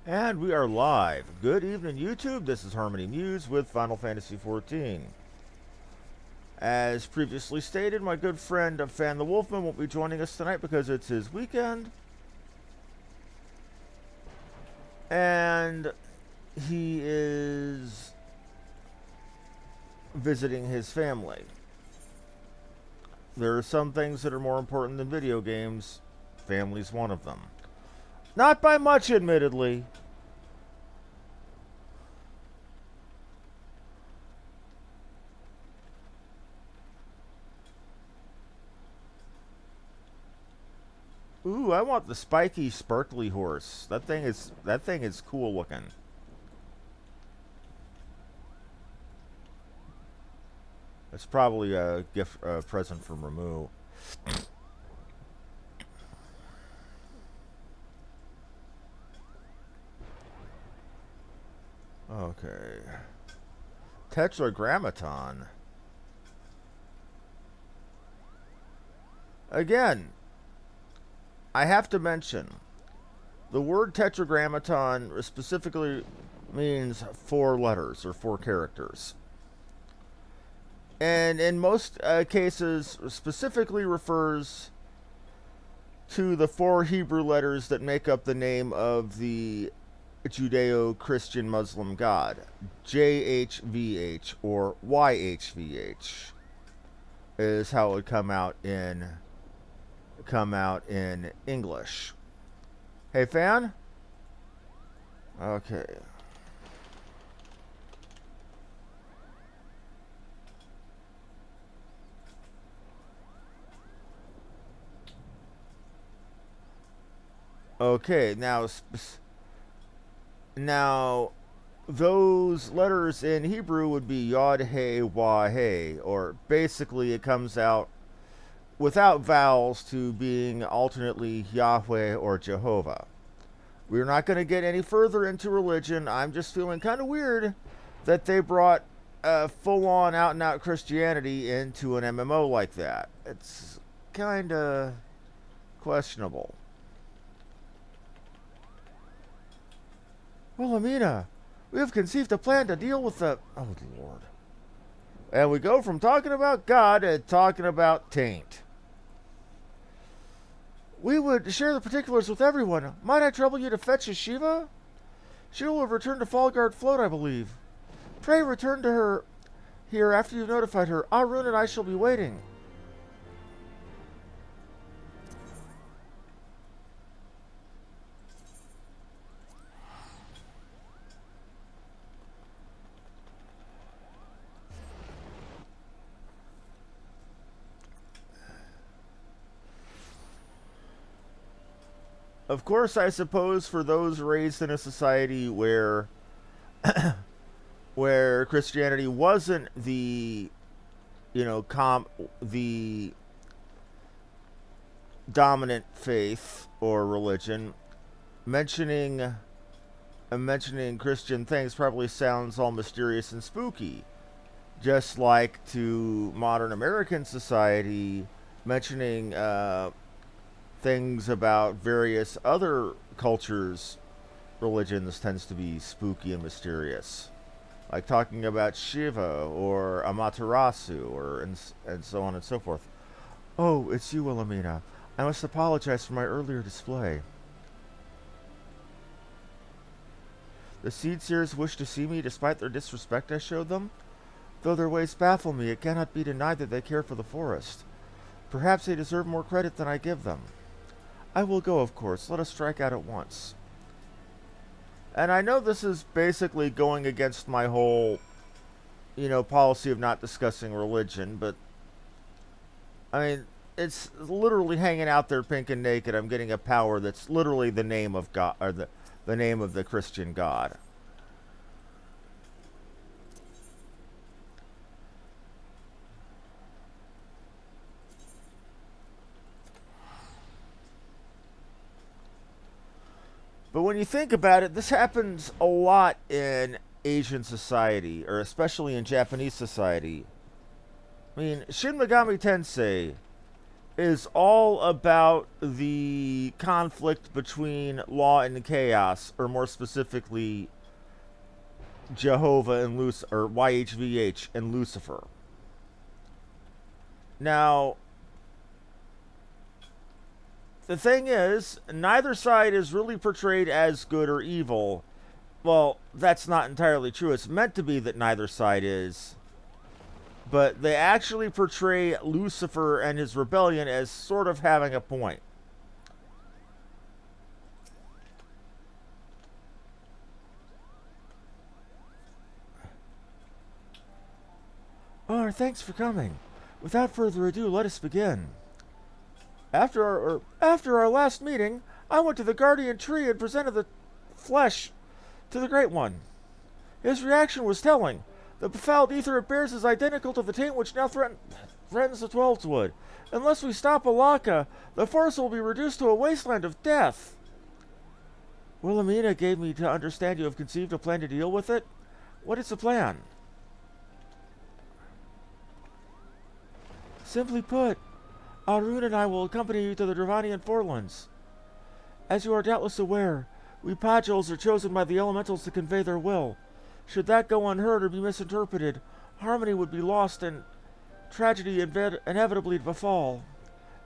And we are live. Good evening, YouTube. This is Harmony Muse with Final Fantasy XIV. As previously stated, my good friend Fan the Wolfman won't be joining us tonight because it's his weekend. And he is visiting his family. There are some things that are more important than video games. Family's one of them. Not by much, admittedly. Ooh, I want the spiky, sparkly horse. That thing is cool looking. It's probably a gift, present from Ramu. Okay. Tetragrammaton. Again, I have to mention, the word tetragrammaton specifically means 4 letters or 4 characters. And in most cases, specifically refers to the 4 Hebrew letters that make up the name of the Judeo-Christian Muslim God, JHVH or YHVH is how it would come out in English. Hey, Fan? Okay. Okay, now, those letters in Hebrew would be Yod, He, Wah, He, or basically it comes out without vowels to being alternately Yahweh or Jehovah. We're not going to get any further into religion. I'm just feeling kind of weird that they brought full-on, out-and-out Christianity into an MMO like that. It's kind of questionable. Well, Amina, we have conceived a plan to deal with the... Oh, Lord. And we go from talking about God to talking about taint. We would share the particulars with everyone. Might I trouble you to fetch Yeshiva? She will have returned to Fallguard Float, I believe. Pray return to her here after you've notified her. Arun and I shall be waiting. Of course, I suppose for those raised in a society where where Christianity wasn't the, the dominant faith or religion, mentioning Christian things probably sounds all mysterious and spooky. Just like to modern American society, mentioning things about various other cultures' religions tends to be spooky and mysterious. Like talking about Shiva or Amaterasu or and so on and so forth. Oh, it's you, Wilhelmina. I must apologize for my earlier display. The Seedseers wish to see me despite their disrespect I showed them. Though their ways baffle me, it cannot be denied that they care for the forest. Perhaps they deserve more credit than I give them. I will go, of course. Let us strike out at once. And I know this is basically going against my whole, policy of not discussing religion, but, I mean, it's literally hanging out there pink and naked. I'm getting a power that's literally the name of God, or the name of the Christian God. But when you think about it, this happens a lot in Asian society, or especially in Japanese society. I mean, Shin Megami Tensei is all about the conflict between law and chaos, or more specifically, Jehovah and or YHVH and Lucifer. Now, the thing is, neither side is really portrayed as good or evil. Well, that's not entirely true. It's meant to be that neither side is. But they actually portray Lucifer and his rebellion as sort of having a point. Oh, thanks for coming. Without further ado, let us begin. After our last meeting, I went to the guardian tree and presented the flesh to the Great One. His reaction was telling. The befouled ether it bears is identical to the taint which now threatens the Twelveswood. Unless we stop Alaka, the forest will be reduced to a wasteland of death. Wilhelmina gave me to understand you have conceived a plan to deal with it. What is the plan? Simply put, Arun and I will accompany you to the Dravanian Forlands. As you are doubtless aware, we Pajuls are chosen by the elementals to convey their will. Should that go unheard or be misinterpreted, harmony would be lost and tragedy inevitably befall.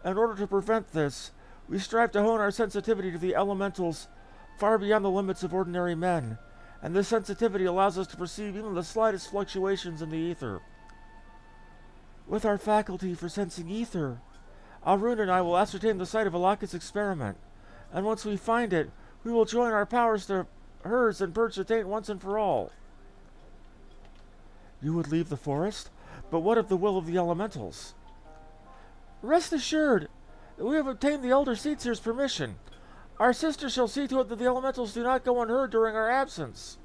In order to prevent this, we strive to hone our sensitivity to the elementals far beyond the limits of ordinary men, and this sensitivity allows us to perceive even the slightest fluctuations in the ether. With our faculty for sensing ether, Arun and I will ascertain the site of Alaka's experiment, and once we find it, we will join our powers to hers and purge the taint once and for all. You would leave the forest? But what of the will of the elementals? Rest assured, we have obtained the Elder Seedseer's permission. Our sister shall see to it that the elementals do not go unheard during our absence.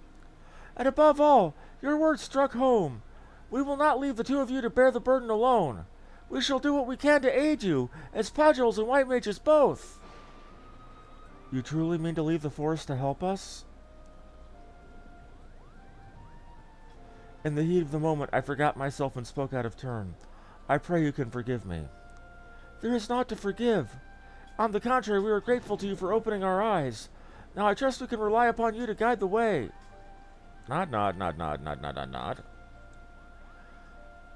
And above all, your words struck home. We will not leave the two of you to bear the burden alone. We shall do what we can to aid you, as Pajuls and White Mages both. You truly mean to leave the forest to help us? In the heat of the moment, I forgot myself and spoke out of turn. I pray you can forgive me. There is naught to forgive. On the contrary, we are grateful to you for opening our eyes. Now I trust we can rely upon you to guide the way. Nod.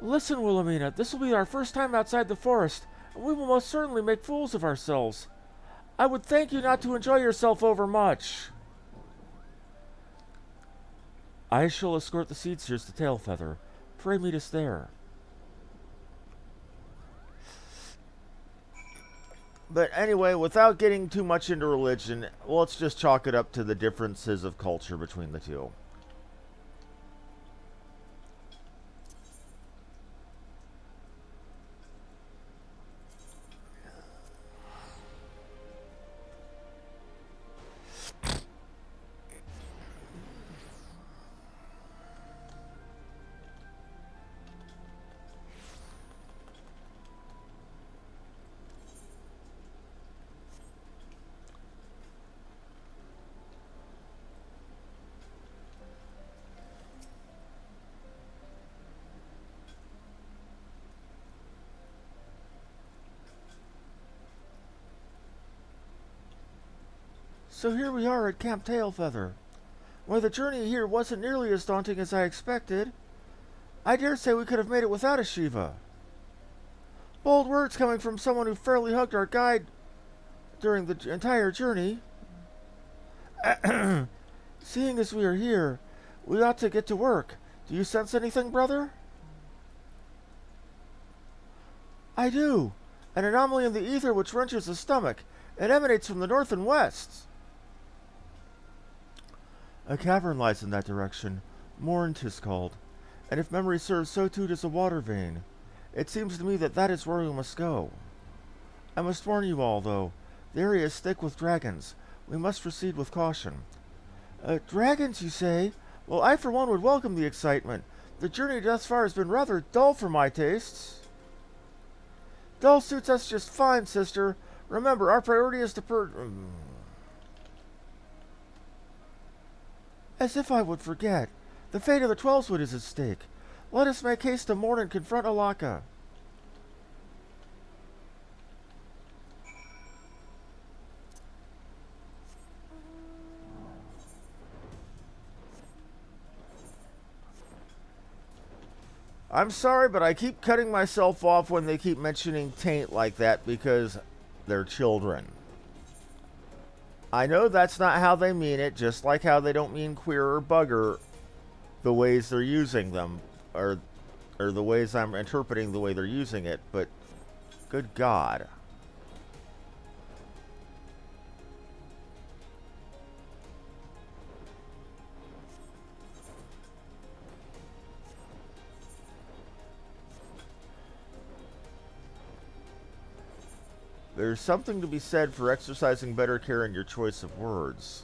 Listen, Wilhelmina, this will be our first time outside the forest, and we will most certainly make fools of ourselves. I would thank you not to enjoy yourself overmuch. I shall escort the Seedseers to Tailfeather. Pray meet us there. But anyway, without getting too much into religion, let's just chalk it up to the differences of culture between the two. So here we are at Camp Tailfeather. Why, the journey here wasn't nearly as daunting as I expected. I dare say we could have made it without a Shiva. Bold words coming from someone who fairly hugged our guide during the entire journey. Seeing as we are here, we ought to get to work. Do you sense anything, brother? I do. An anomaly in the ether which wrenches the stomach. It emanates from the north and west. A cavern lies in that direction. Morn 'tis called. And if memory serves, so too does a water vein. It seems to me that that is where we must go. I must warn you all, though. The area is thick with dragons. We must proceed with caution. Dragons, you say? Well, I for one would welcome the excitement. The journey thus far has been rather dull for my tastes. Dull suits us just fine, sister. remember, our priority is to As if I would forget. The fate of the Twelveswood is at stake. Let us make haste to mourn and confront Alaka. I'm sorry, but I keep cutting myself off when they keep mentioning taint like that because they're children. I know that's not how they mean it, just like how they don't mean queer or bugger the ways they're using them, or the ways I'm interpreting the way they're using it, but good God. There's something to be said for exercising better care in your choice of words.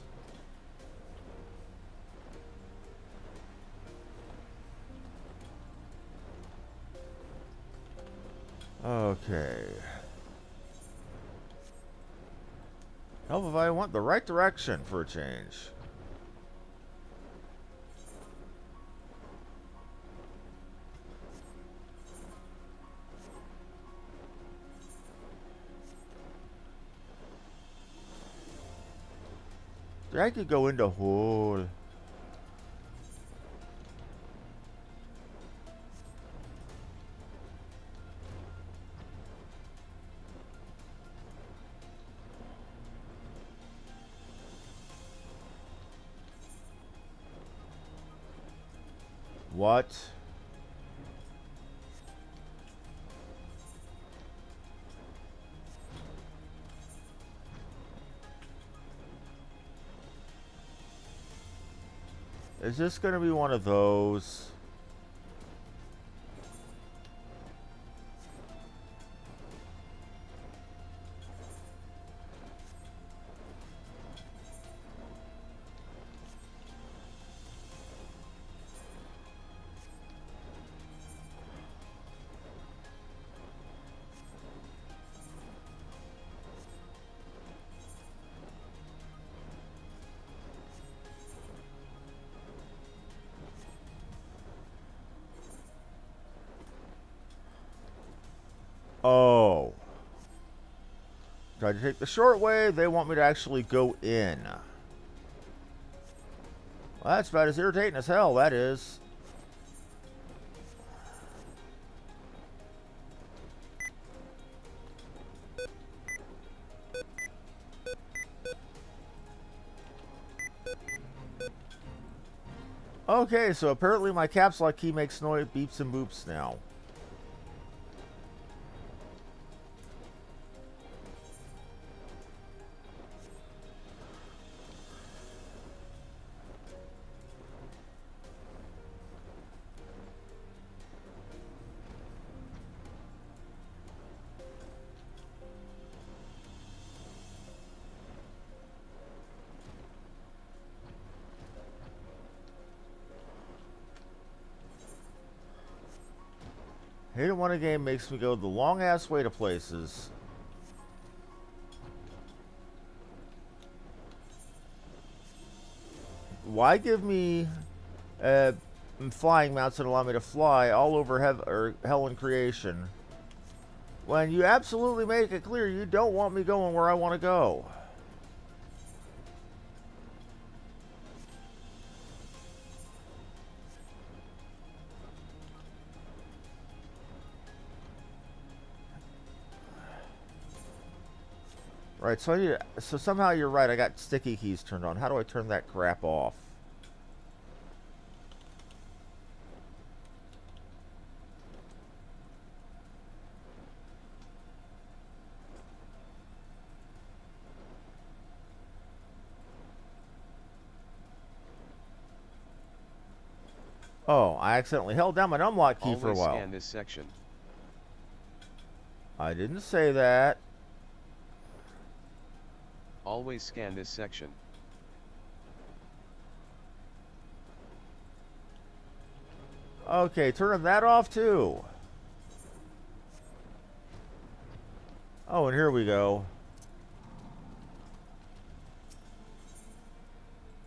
Okay. Hell if I want the right direction for a change. I could go into hole. What? Is this going to be one of those? Oh. Tried to take the short way. They want me to actually go in. Well, that's about as irritating as hell, that is. Okay, so apparently my caps lock key makes noise, beeps and boops now. Hate it when a game makes me go the long-ass way to places. Why give me flying mounts that allow me to fly all over hell and creation when you absolutely make it clear you don't want me going where I want to go? Right, so so somehow you're right, I got sticky keys turned on. How do I turn that crap off? Oh, I accidentally held down my unlock key for a while. Scan this section. I didn't say that. Always scan this section. Okay, turning that off too. Oh, and here we go.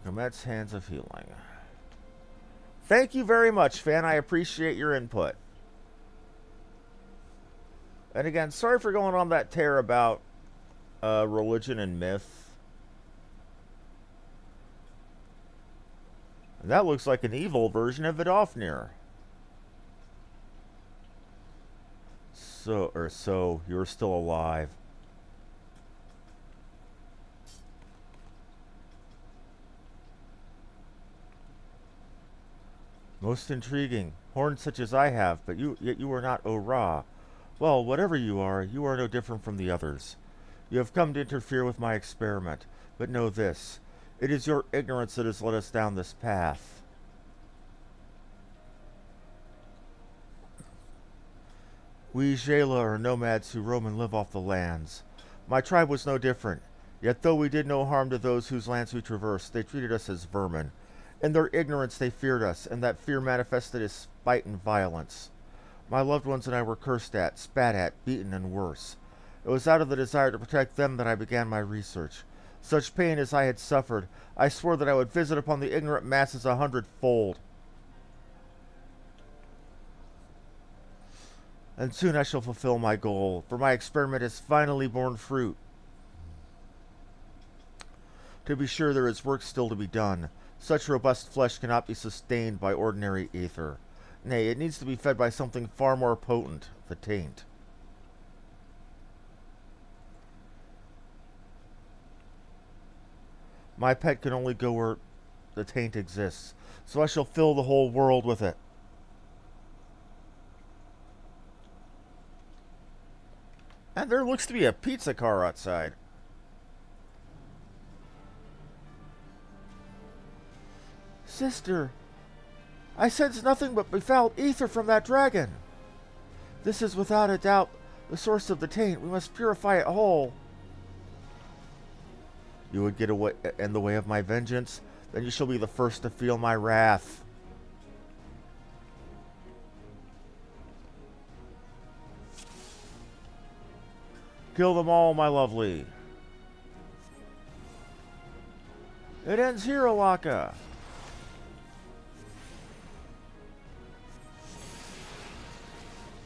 Comet's Hands of Healing. Thank you very much, fan. I appreciate your input. And again, sorry for going on that tear about religion and myth. And that looks like an evil version of Vidofnir. So you're still alive. Most intriguing. Horns such as I have, but yet you are not Ora. Well, whatever you are no different from the others. You have come to interfere with my experiment, but know this. It is your ignorance that has led us down this path. We Jela are nomads who roam and live off the lands. My tribe was no different. Yet though we did no harm to those whose lands we traversed, they treated us as vermin. In their ignorance they feared us, and that fear manifested as spite and violence. My loved ones and I were cursed at, spat at, beaten, and worse. It was out of the desire to protect them that I began my research. Such pain as I had suffered, I swore that I would visit upon the ignorant masses 100-fold. And soon I shall fulfill my goal, for my experiment has finally borne fruit. To be sure, there is work still to be done. Such robust flesh cannot be sustained by ordinary ether. Nay, it needs to be fed by something far more potent, the taint. My pet can only go where the taint exists, so I shall fill the whole world with it. And there looks to be a pizza car outside. Sister, I sense nothing but befouled ether from that dragon. This is without a doubt the source of the taint. We must purify it whole. You would get in the way of my vengeance, then you shall be the first to feel my wrath. Kill them all, my lovely. It ends here, Alaka.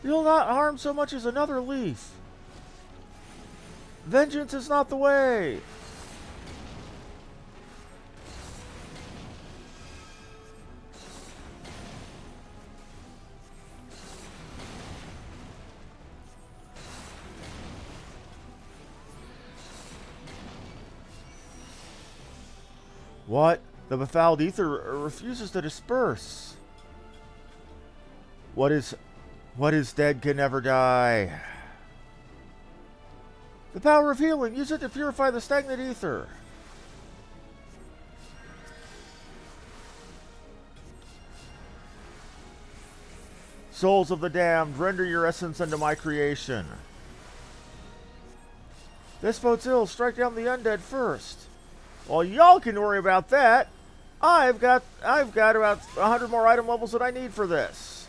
You'll not harm so much as another leaf. Vengeance is not the way. What? The befouled ether refuses to disperse. What is dead can never die. The power of healing. Use it to purify the stagnant ether. Souls of the damned, render your essence unto my creation. This bodes ill. Strike down the undead first. Well, y'all can worry about that. I've got about 100 more item levels that I need for this.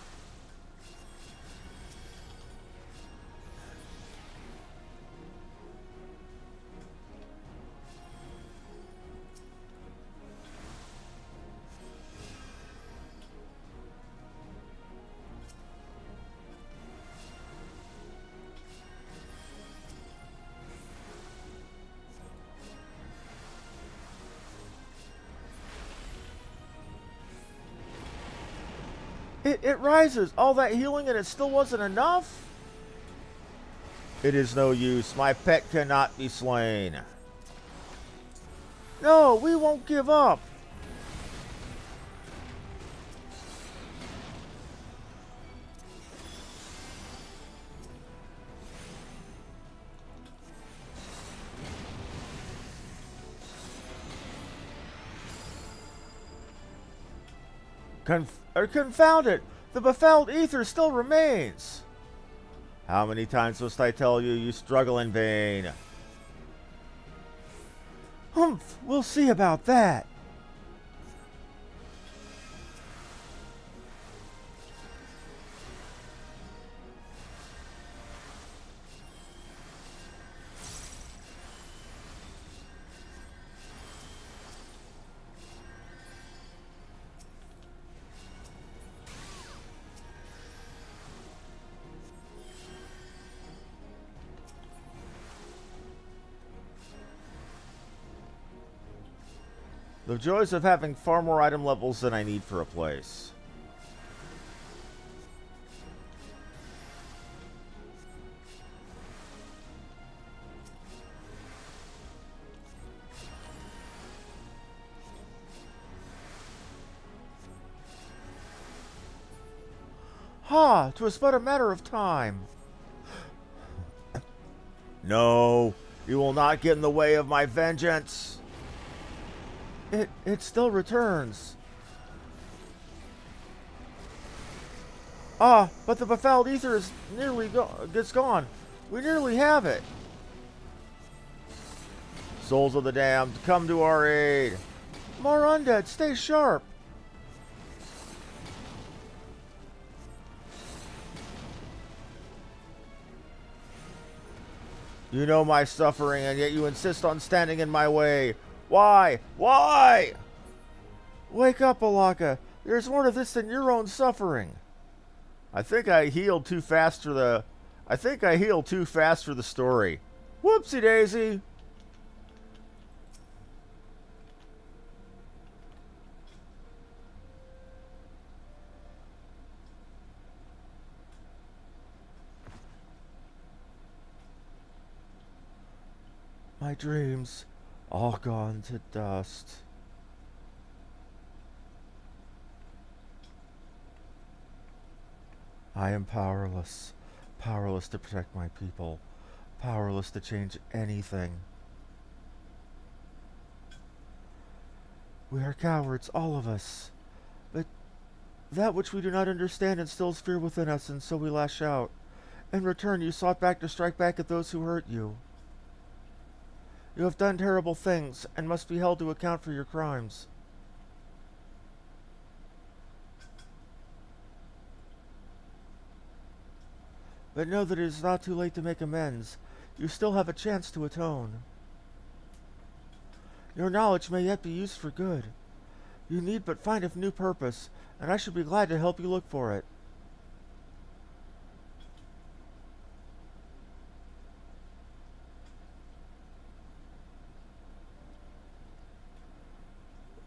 It rises. All that healing and it still wasn't enough? It is no use. My pet cannot be slain. No, we won't give up. Confound it! The befouled ether still remains! How many times must I tell you, you struggle in vain? Humph! We'll see about that! The joys of having far more item levels than I need for a place. Ha! 'Twas but a matter of time. No, you will not get in the way of my vengeance. It still returns. Ah, but the befouled ether is nearly gone. We nearly have it. Souls of the damned, come to our aid. More undead, stay sharp. You know my suffering, and yet you insist on standing in my way. Why? Why? Wake up, Alaka. There's more to this than your own suffering. I think I healed too fast for the story. Whoopsie daisy. My dreams, all gone to dust. I am powerless. Powerless to protect my people. Powerless to change anything. We are cowards, all of us. But that which we do not understand instills fear within us, and so we lash out. In return, you sought back to strike back at those who hurt you. You have done terrible things, and must be held to account for your crimes. But know that it is not too late to make amends. You still have a chance to atone. Your knowledge may yet be used for good. You need but find a new purpose, and I should be glad to help you look for it.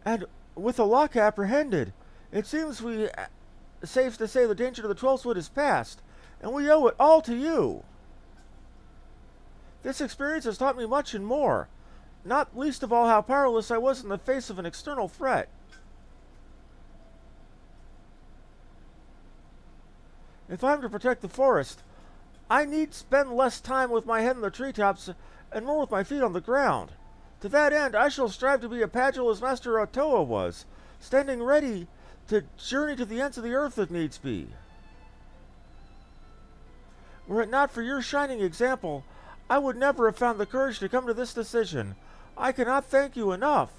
And with Alaka apprehended, it seems safe to say the danger to the 12th Wood is past, and we owe it all to you. This experience has taught me much and more, not least of all how powerless I was in the face of an external threat. If I'm to protect the forest, I need spend less time with my head in the treetops and more with my feet on the ground. To that end, I shall strive to be as agile as Master Otoa was, standing ready to journey to the ends of the earth if needs be. Were it not for your shining example, I would never have found the courage to come to this decision. I cannot thank you enough.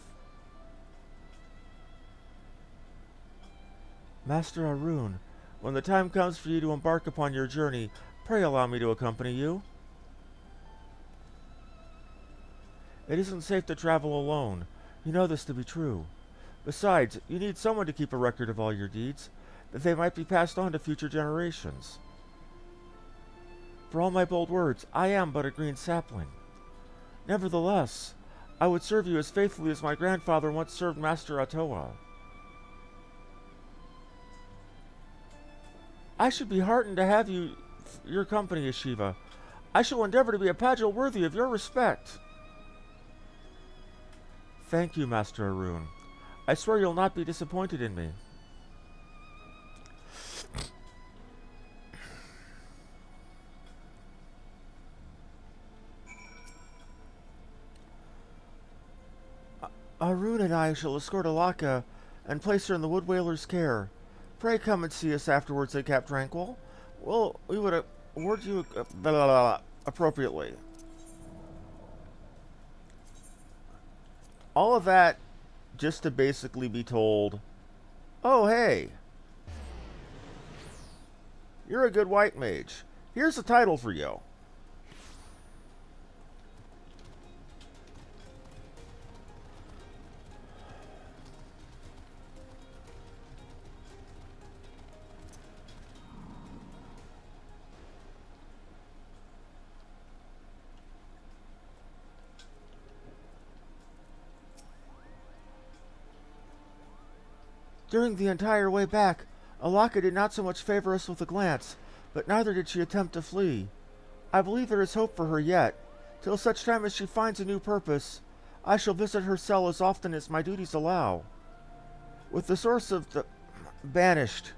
Master Arun, when the time comes for you to embark upon your journey, pray allow me to accompany you. It isn't safe to travel alone. You know this to be true. Besides, you need someone to keep a record of all your deeds, that they might be passed on to future generations. For all my bold words, I am but a green sapling. Nevertheless, I would serve you as faithfully as my grandfather once served Master Otoa. I should be heartened to have your company, Yeshiva. I shall endeavor to be a Pagil worthy of your respect. Thank you, Master Arun. I swear you'll not be disappointed in me. Arun and I shall escort Alaka and place her in the Wood Whaler's care. Pray come and see us afterwards at Cap Tranquil. Well, we would award you appropriately. All of that just to basically be told, oh hey, you're a good white mage. Here's a title for you. During the entire way back, Alaka did not so much favor us with a glance, but neither did she attempt to flee. I believe there is hope for her yet. Till such time as she finds a new purpose, I shall visit her cell as often as my duties allow. With the source of the banished,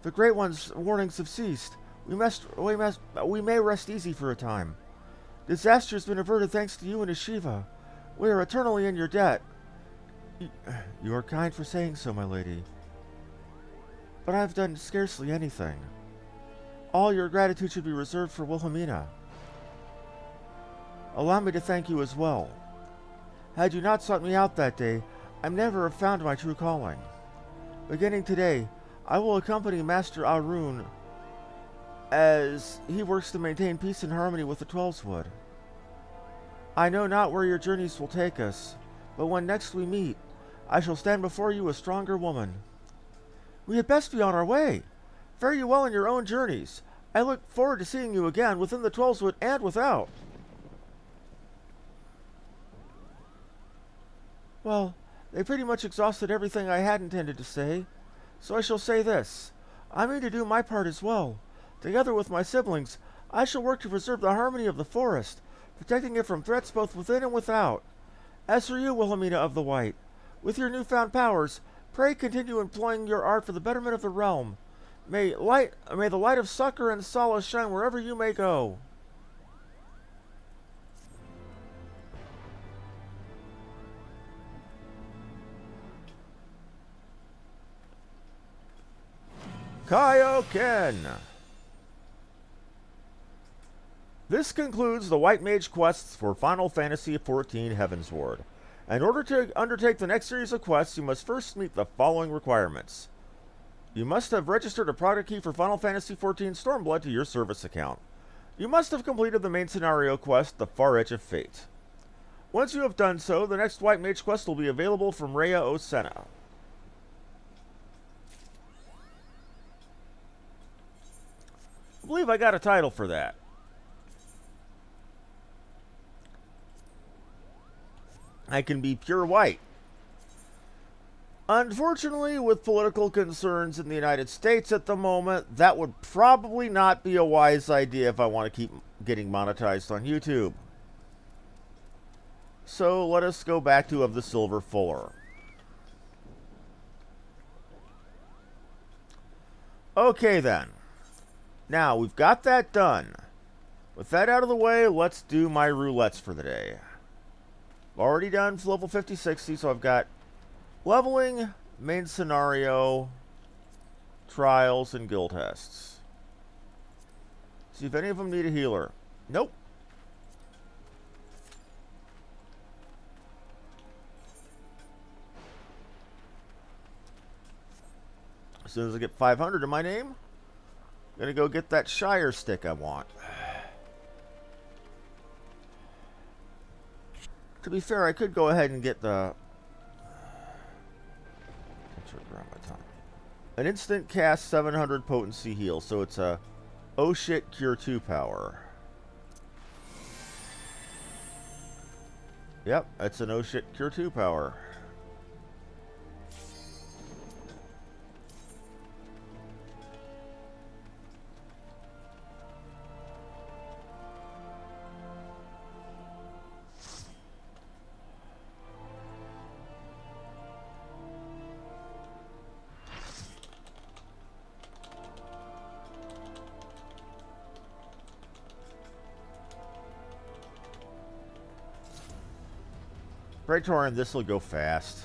The Great One's warnings have ceased. We may rest easy for a time. Disaster has been averted thanks to you and Shiva. We are eternally in your debt. You are kind for saying so, my lady. But I have done scarcely anything. All your gratitude should be reserved for Wilhelmina. Allow me to thank you as well. Had you not sought me out that day, I never have found my true calling. Beginning today, I will accompany Master Arun as he works to maintain peace and harmony with the Twelveswood. I know not where your journeys will take us, but when next we meet, I shall stand before you a stronger woman. We had best be on our way. Fare you well in your own journeys. I look forward to seeing you again within the Twelveswood and without. Well, they pretty much exhausted everything I had intended to say, so I shall say this. I mean to do my part as well. Together with my siblings, I shall work to preserve the harmony of the forest, protecting it from threats both within and without. As for you, Wilhelmina of the White, with your newfound powers, pray continue employing your art for the betterment of the realm. May the light of succor and solace shine wherever you may go. Kaioken! This concludes the White Mage quests for Final Fantasy XIV Heavensward. In order to undertake the next series of quests, you must first meet the following requirements. You must have registered a product key for Final Fantasy XIV Stormblood to your service account. You must have completed the main scenario quest, The Far Edge of Fate. Once you have done so, the next White Mage quest will be available from Rhea Osena. I believe I got a title for that. I can be pure white. Unfortunately, with political concerns in the United States at the moment, that would probably not be a wise idea if I want to keep getting monetized on YouTube. So let us go back to Of the Silver Fuller. Okay then. Now, we've got that done. With that out of the way, let's do my roulettes for the day. I've already done level 50-60, so I've got leveling, main scenario, trials, and guild tests. See if any of them need a healer. Nope. As soon as I get 500 in my name, I'm going to go get that Shire stick I want. To be fair, I could go ahead and get the... an instant cast 700 potency heal, so it's a oh shit cure 2 power. Yep, it's an oh shit cure 2 power. Praetorian, this will go fast.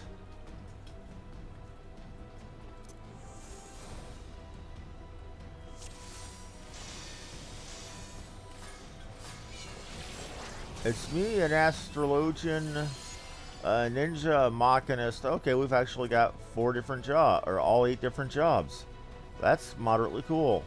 It's me, an astrologian, a ninja, a machinist. Okay, we've actually got 4 different jobs, or all 8 different jobs. That's moderately cool.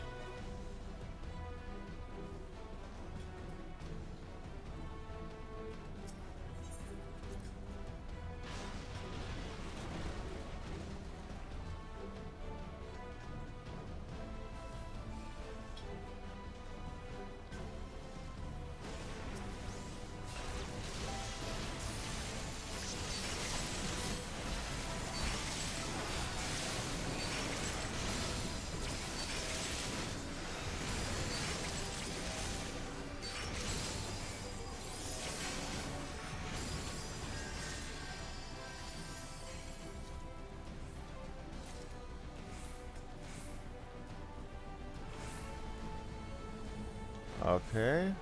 Okay.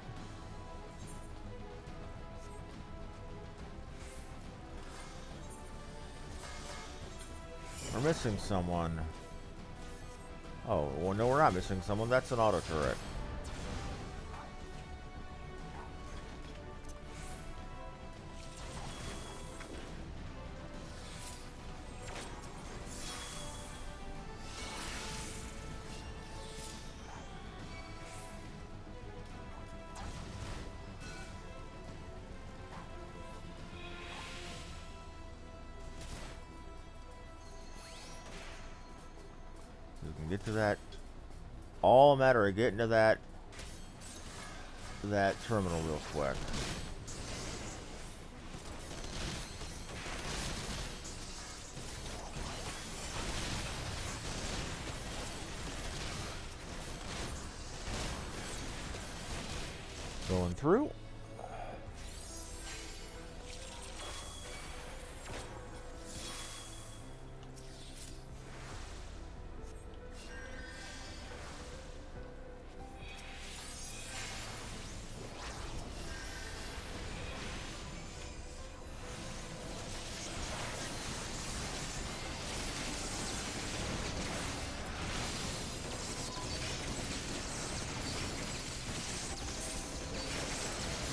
We're missing someone. Oh, well, no, we're not missing someone. That's an auto turret. We can get to that. All a matter of getting to that terminal real quick. Going through.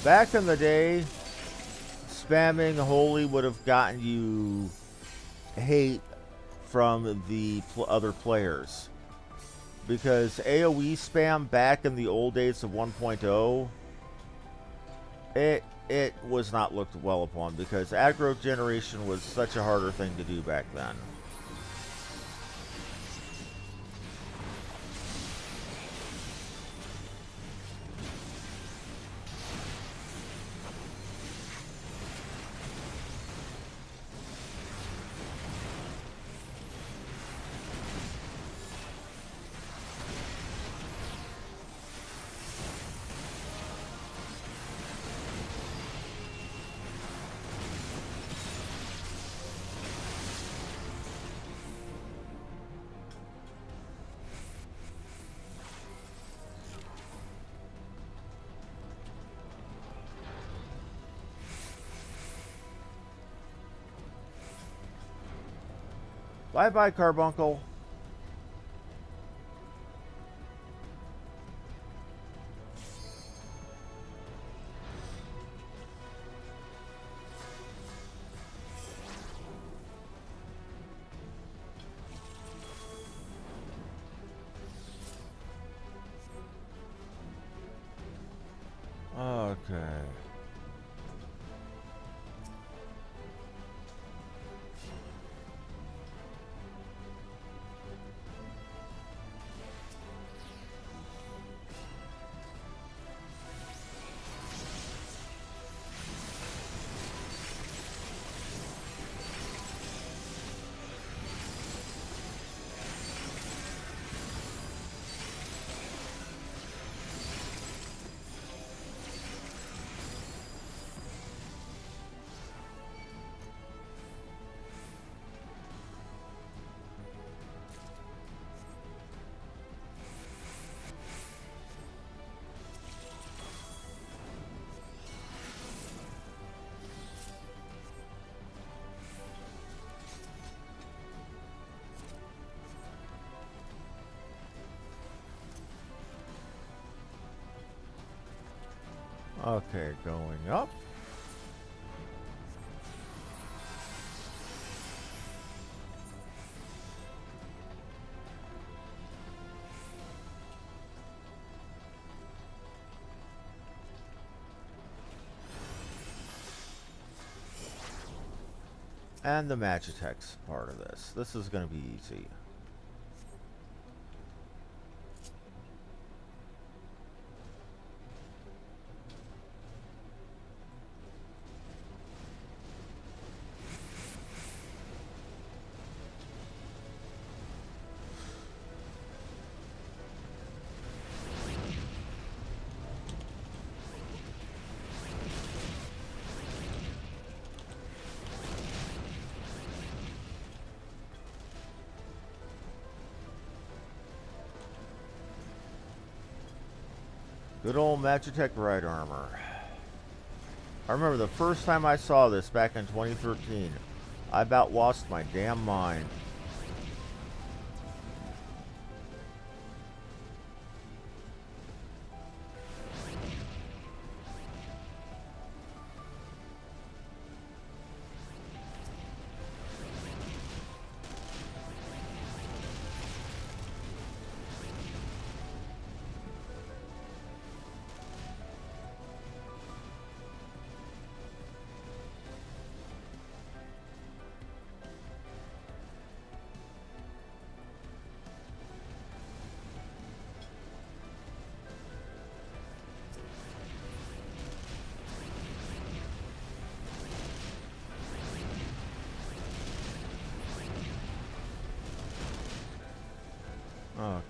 Back in the day, spamming Holy would have gotten you hate from the other players. Because AoE spam back in the old days of 1.0, it was not looked well upon because aggro generation was such a harder thing to do back then. Bye-bye, Carbuncle. Okay. Okay, going up. And the Magitex part of this. This is going to be easy. Good old Magitech Ride Armor. I remember the first time I saw this back in 2013. I about lost my damn mind. Okay.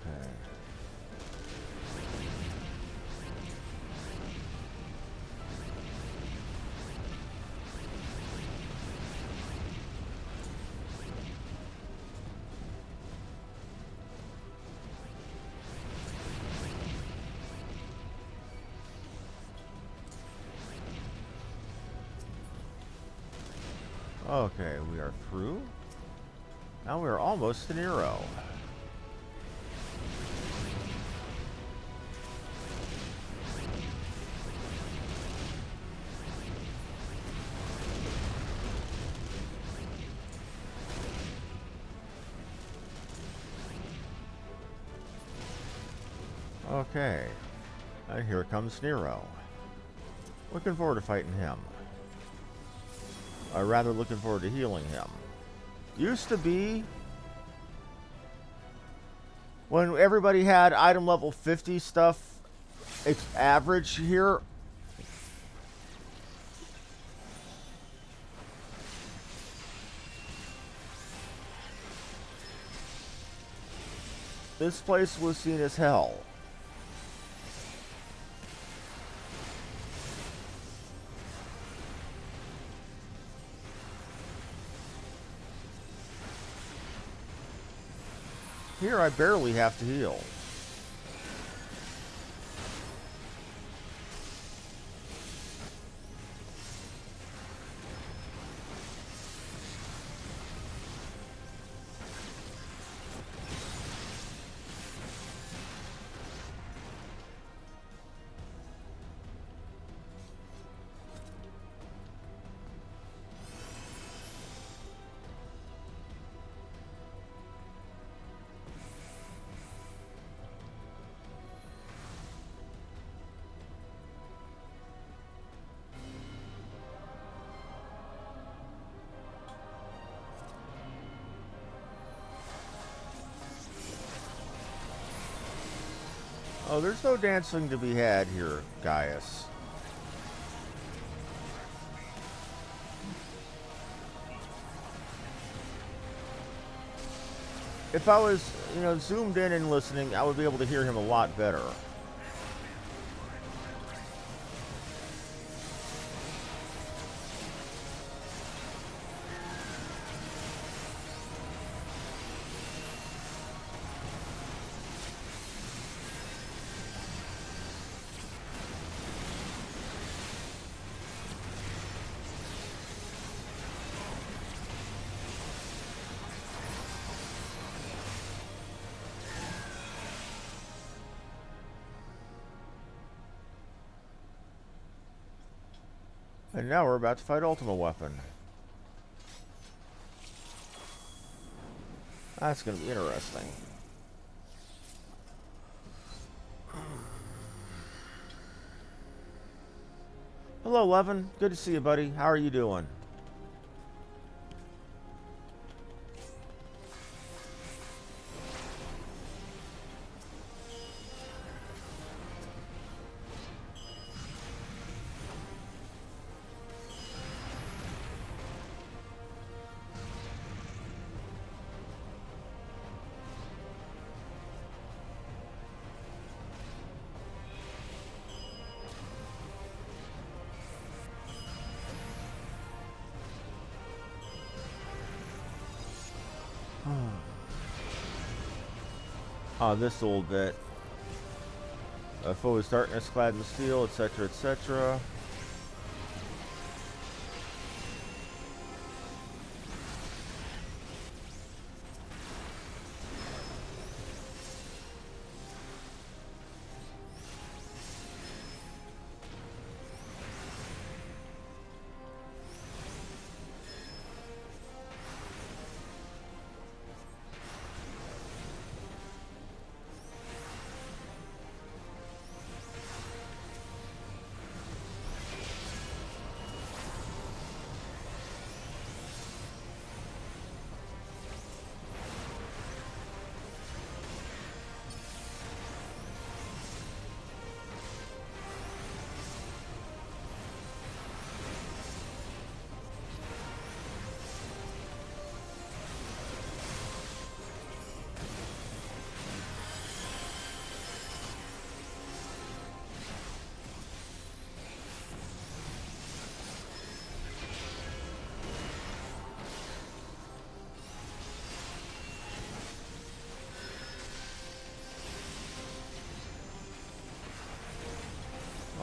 Okay, we are through. Now we are almost to Nero. Okay, and here comes Nero. Looking forward to fighting him. Or rather, looking forward to healing him. Used to be when everybody had item level 50 stuff, it's average here. This place was seen as hell. Here I barely have to heal. Oh, there's no dancing to be had here, Gaius. If I was, zoomed in and listening, I would be able to hear him a lot better. And now we're about to fight Ultima Weapon. That's going to be interesting. Hello, Levin. Good to see you, buddy. How are you doing? Oh, this old bit. A foe is darkness clad in steel, etc., etc.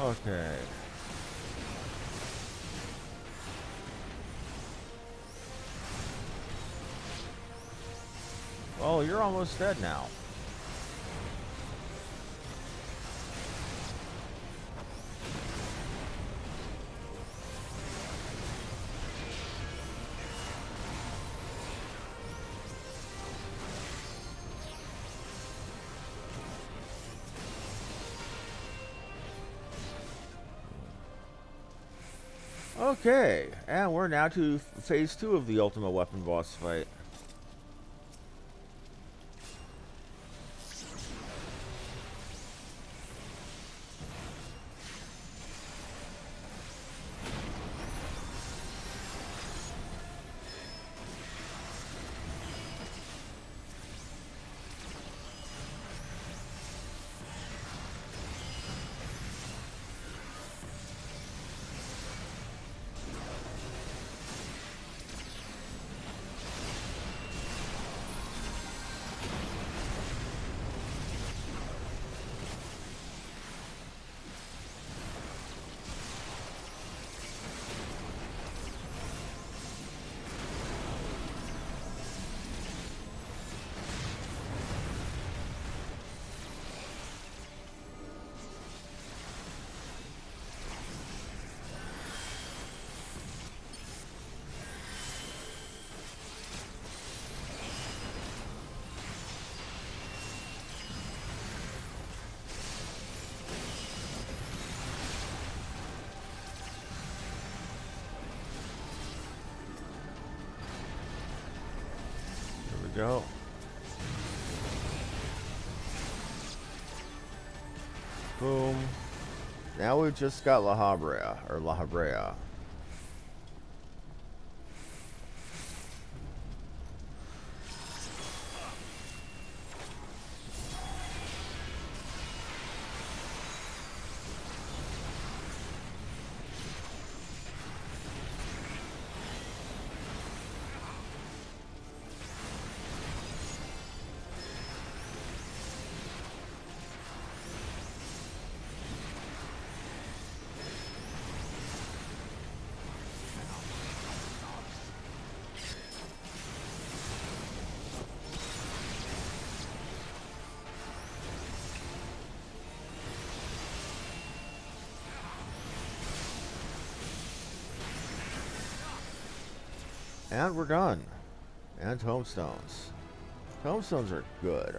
Okay. Well, you're almost dead now. Okay, and we're now to phase 2 of the Ultimate Weapon boss fight. Go. Boom. Now we've just got La Habrea, or La Habrea. And we're done. And tombstones. Tombstones are good.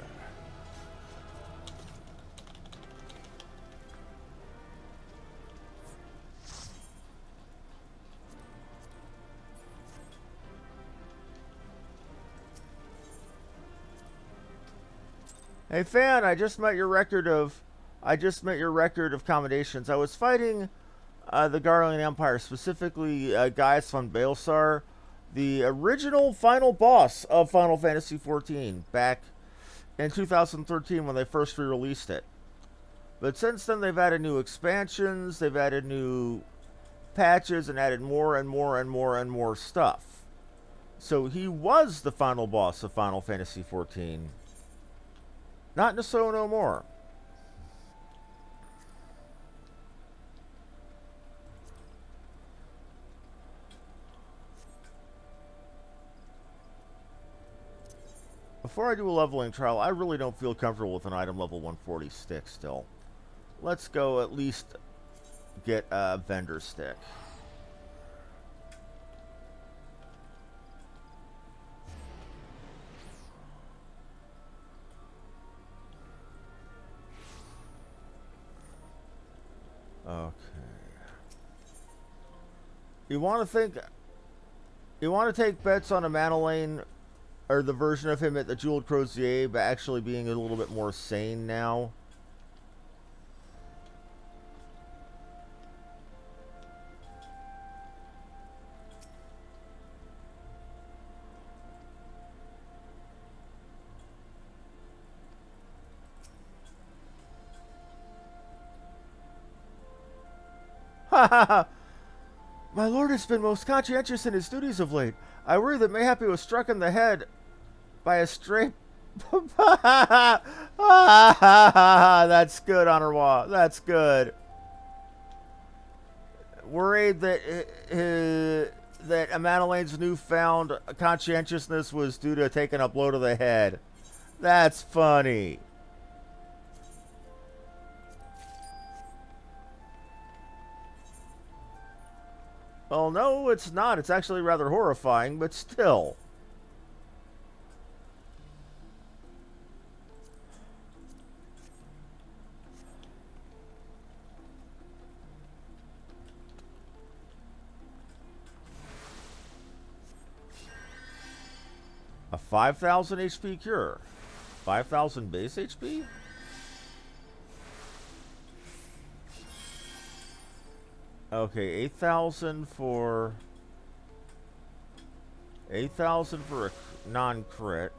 Hey fan, I just met your record of commendations. I was fighting the Garland Empire, specifically Gaius von Baelsar, the original final boss of Final Fantasy XIV, back in 2013 when they first re-released it. But since then, they've added new expansions, they've added new patches, and added more and more and more and more stuff. So he was the final boss of Final Fantasy XIV. Not so no more. Before I do a leveling trial, I really don't feel comfortable with an item level 140 stick still. Let's go at least get a vendor stick. Okay. You want to take bets on a Manolane, or the version of him at the Jeweled Crozier, but actually being a little bit more sane now. Ha ha ha! My lord has been most conscientious in his duties of late. I worry that mayhap he was struck in the head by a stray... That's good, Honorwa. That's good. Worried that that Amanolane's newfound conscientiousness was due to taking a blow to the head. That's funny. Well, no, it's not. It's actually rather horrifying, but still. A 5,000 HP cure. 5,000 base HP? Okay, 8,000 for... 8,000 for a non-crit.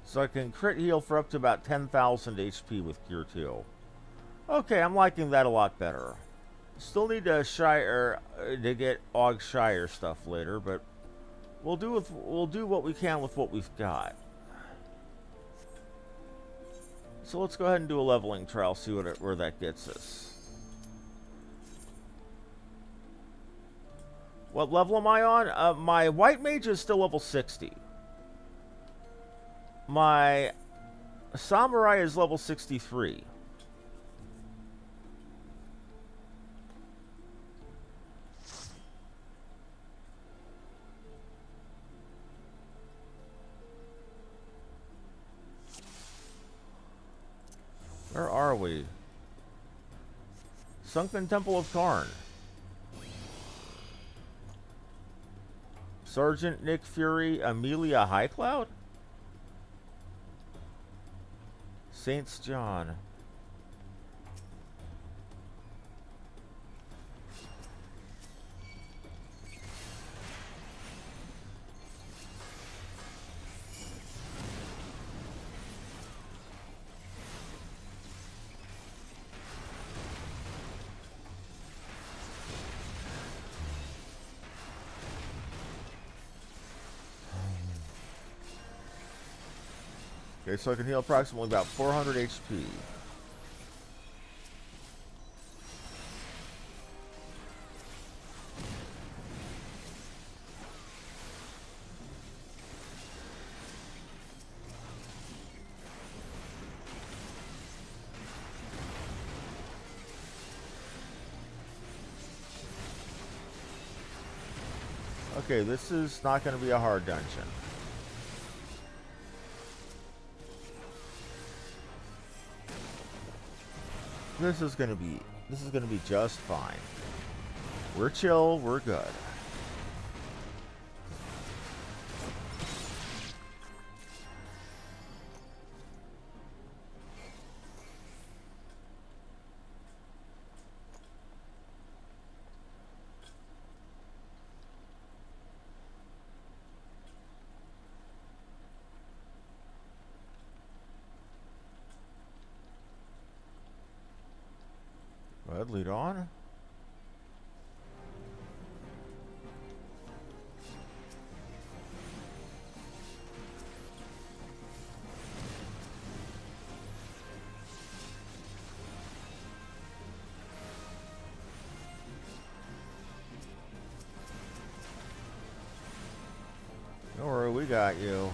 So I can crit heal for up to about 10,000 HP with Cure 2. Okay, I'm liking that a lot better. Still need to to get Og Shire stuff later, but we'll do what we can with what we've got. So let's go ahead and do a leveling trial, see where that gets us. What level am I on? My White Mage is still level 60. My Samurai is level 63. Where are we? Sunken Temple of Karn. Sergeant Nick Fury, Amelia Highcloud? Saints John. Okay, so I can heal approximately about 400 HP. Okay, this is not going to be a hard dungeon. This is gonna be just fine. We're chill, we're good. worry, we got you.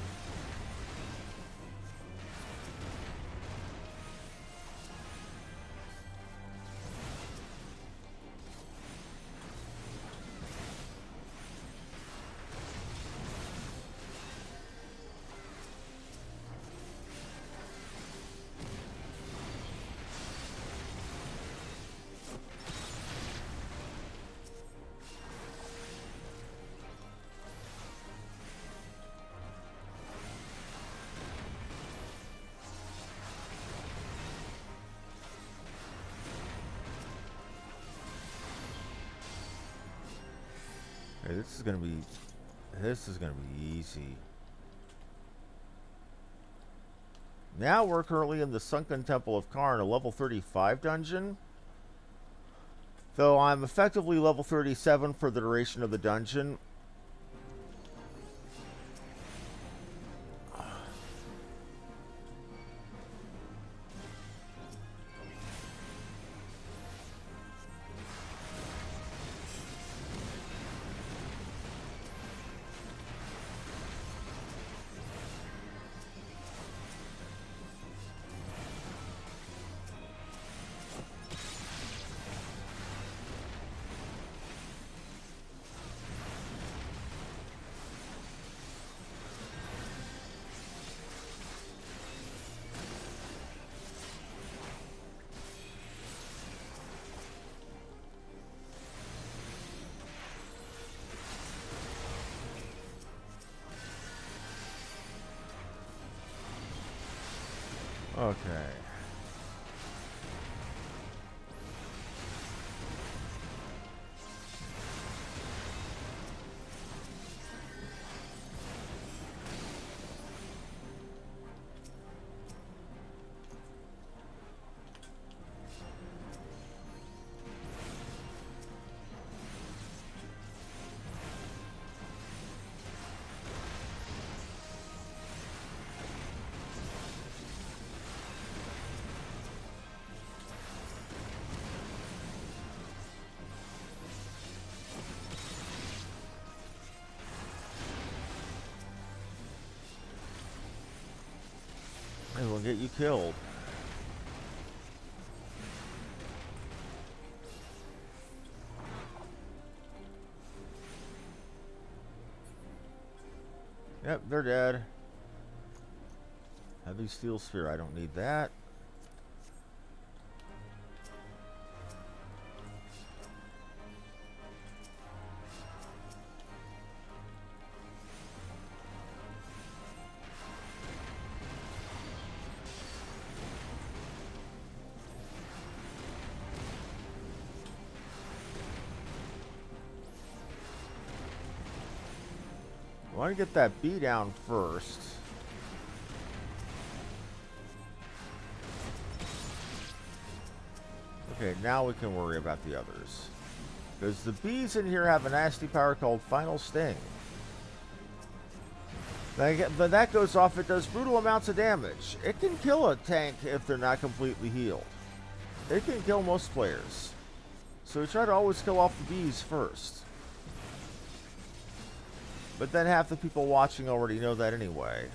Hey, this is gonna be easy. Now we're currently in the Sunken Temple of Karn, a level 35 dungeon. Though I'm effectively level 37 for the duration of the dungeon. Okay. It will get you killed. Yep, they're dead. Heavy steel sphere, I don't need that. I want to get that B down first. Okay, now we can worry about the others. Because the Bs in here have a nasty power called Final Sting. When that goes off, it does brutal amounts of damage. It can kill a tank if they're not completely healed. It can kill most players. So we try to always kill off the Bs first. But then half the people watching already know that anyway.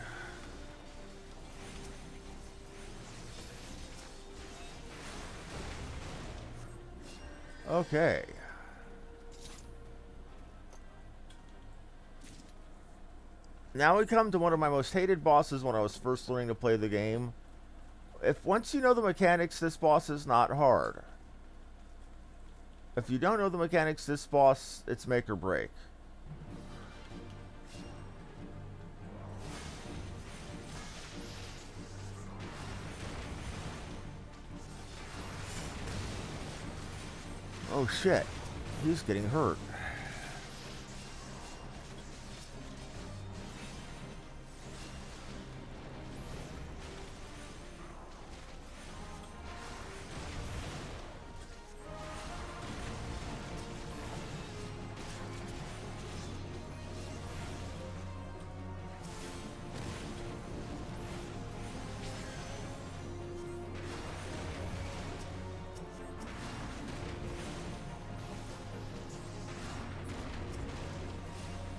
Okay. Now we come to one of my most hated bosses when I was first learning to play the game. Once you know the mechanics, this boss is not hard. If you don't know the mechanics, this boss, it's make or break. Oh shit, he's getting hurt.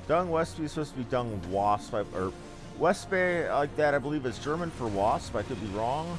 Dung Westby is supposed to be Dung Wasp, or Westby, like that, I believe is German for wasp. I could be wrong.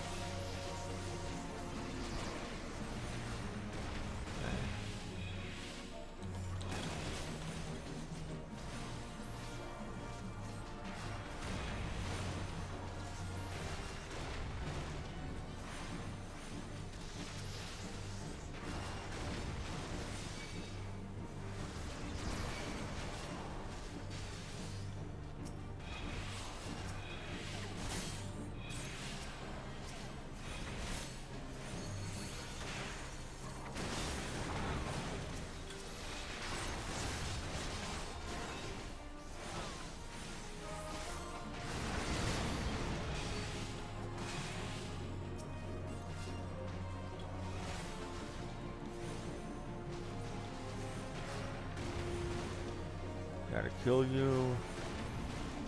Gotta kill you.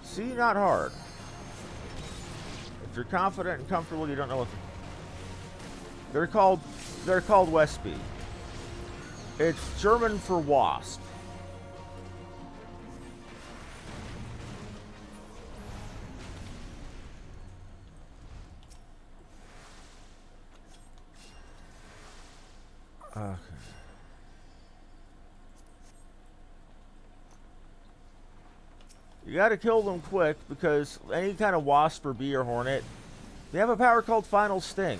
See, not hard. If you're confident and comfortable, you don't know what they're called. They're called Westby. It's German for wasp. Okay. You gotta kill them quick, because any kind of wasp or bee or hornet, they have a power called Final Sting,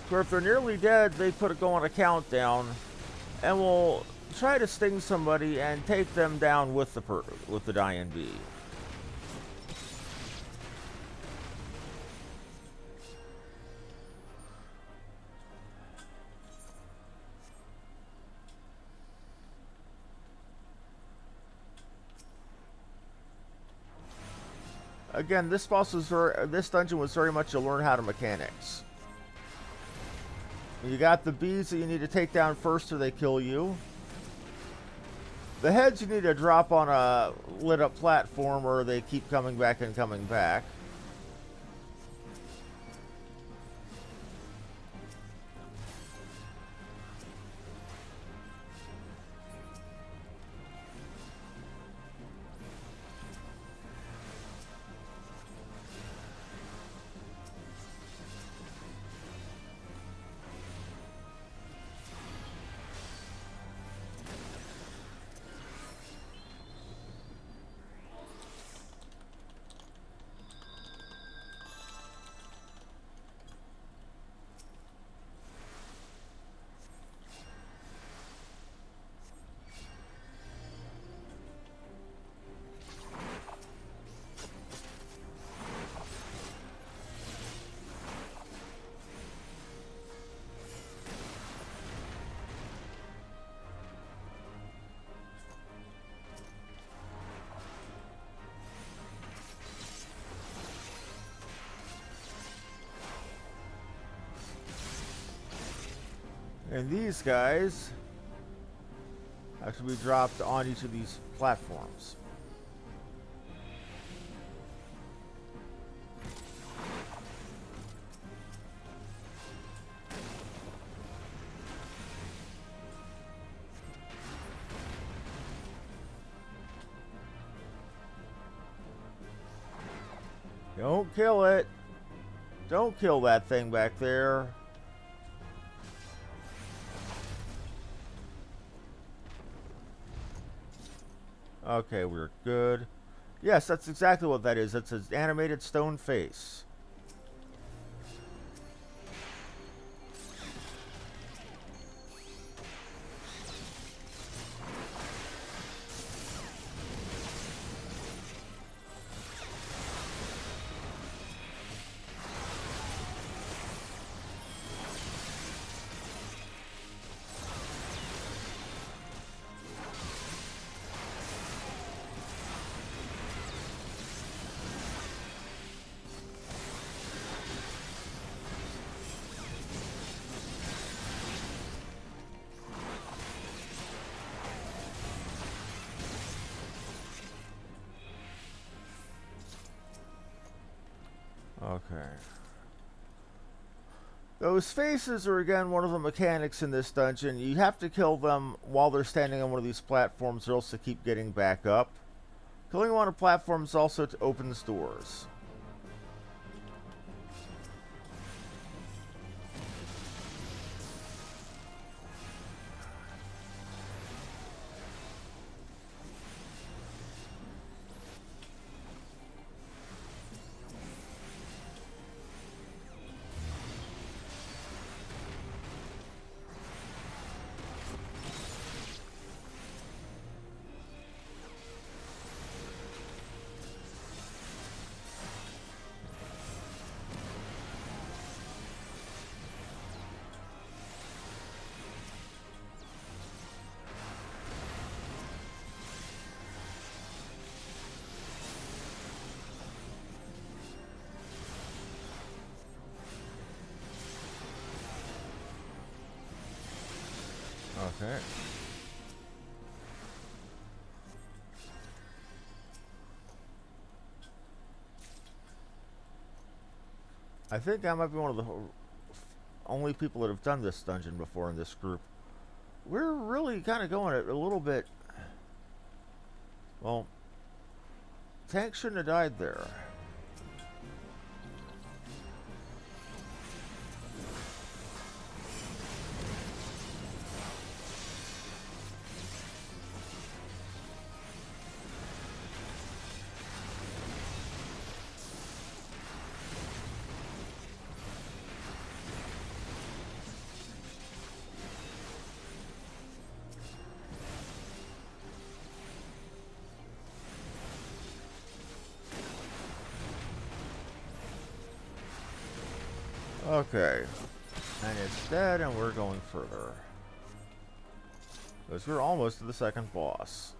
where if they're nearly dead, they go on a countdown, and will try to sting somebody and take them down with the dying bee. Again, this dungeon was very much a learn how to mechanics. You got the bees that you need to take down first or they kill you. The heads you need to drop on a lit up platform or they keep coming back and coming back. And these guys have to be dropped on each of these platforms. Don't kill it. Don't kill that thing back there. Okay, we're good. Yes, that's exactly what that is. It's an animated stone face. Okay. Those faces are again one of the mechanics in this dungeon. You have to kill them while they're standing on one of these platforms or else they keep getting back up. Killing on a platform is also to open doors. Okay. I think I might be one of the only people that have done this dungeon before in this group. We're really kind of going it a little bit. Well, tank shouldn't have died there. Okay. And it's dead, and we're going further. Because we're almost to the second boss.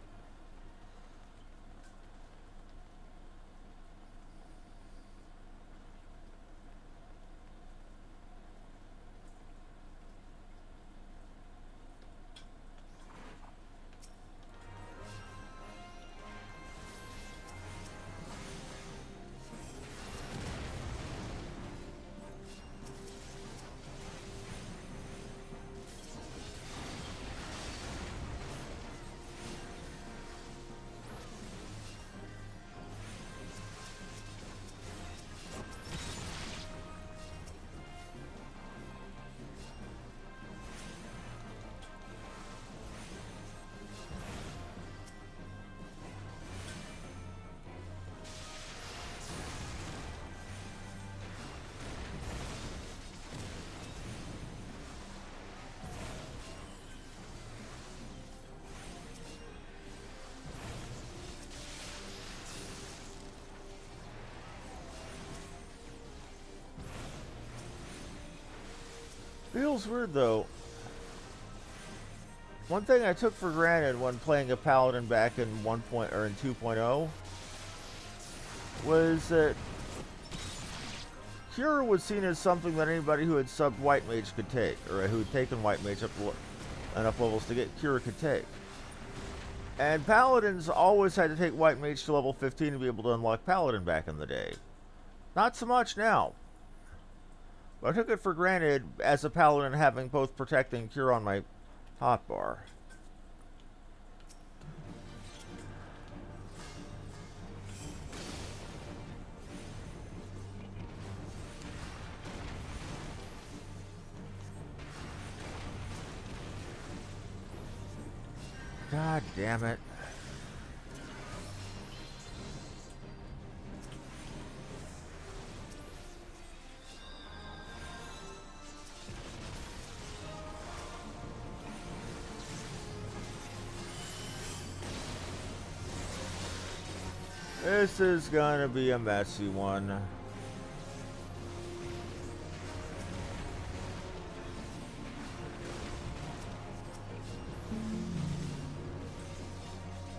Feels weird though. One thing I took for granted when playing a paladin back in 2.0 was that Cure was seen as something that anybody who had subbed White Mage could take, or who had taken White Mage up enough levels to get Cure could take. And Paladins always had to take White Mage to level 15 to be able to unlock Paladin back in the day. Not so much now. But I took it for granted as a Paladin having both Protect and Cure on my hotbar. God damn it. This is gonna be a messy one.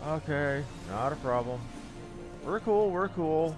Okay, not a problem. We're cool, we're cool.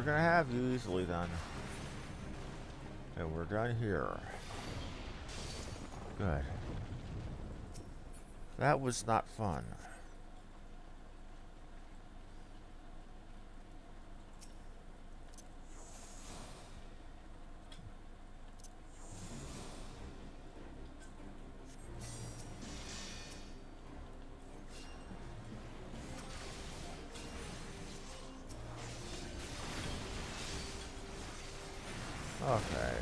gonna have you easily then. And we're done here. Good. That was not fun. Okay.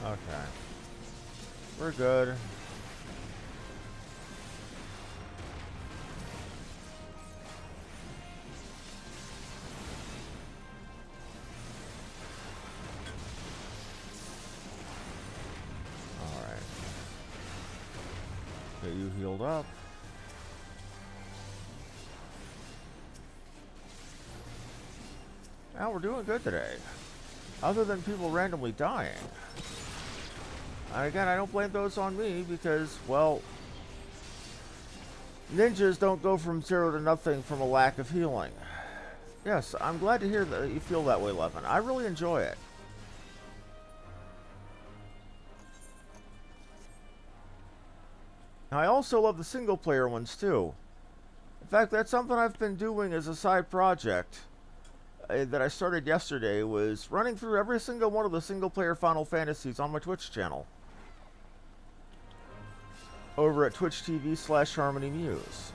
Okay. We're good. Alright. Okay, you healed up. Now we're doing good today. Other than people randomly dying. And again, I don't blame those on me because, well, ninjas don't go from 0 to nothing from a lack of healing. Yes, I'm glad to hear that you feel that way, Levin. I really enjoy it. I also love the single-player ones, too. In fact, that's something I've been doing as a side project that I started yesterday, was running through every single one of the single-player Final Fantasies on my Twitch channel. Over at Twitch TV/HarmonyMuse.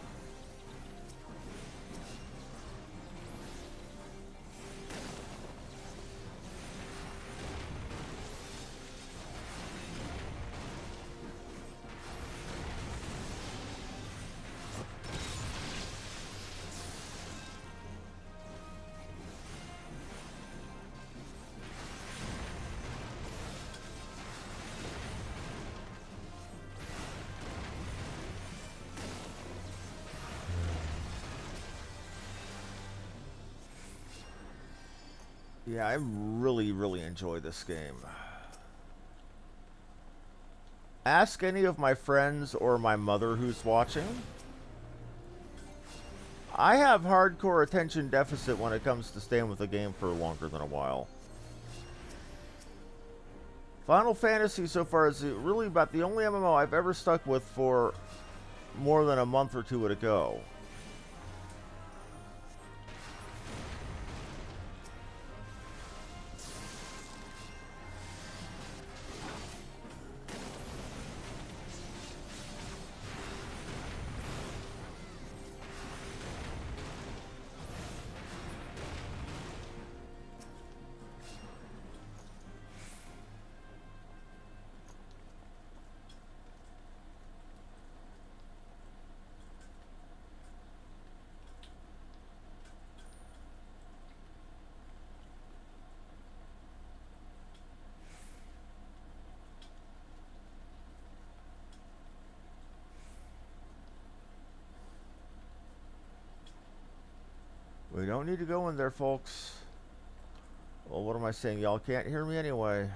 Yeah, I really enjoy this game. Ask any of my friends or my mother who's watching. I have hardcore attention deficit when it comes to staying with a game for longer than a while. Final Fantasy so far is really about the only MMO I've ever stuck with for more than a month or two at a go. We don't need to go in there, folks. Well, what am I saying? Y'all can't hear me anyway.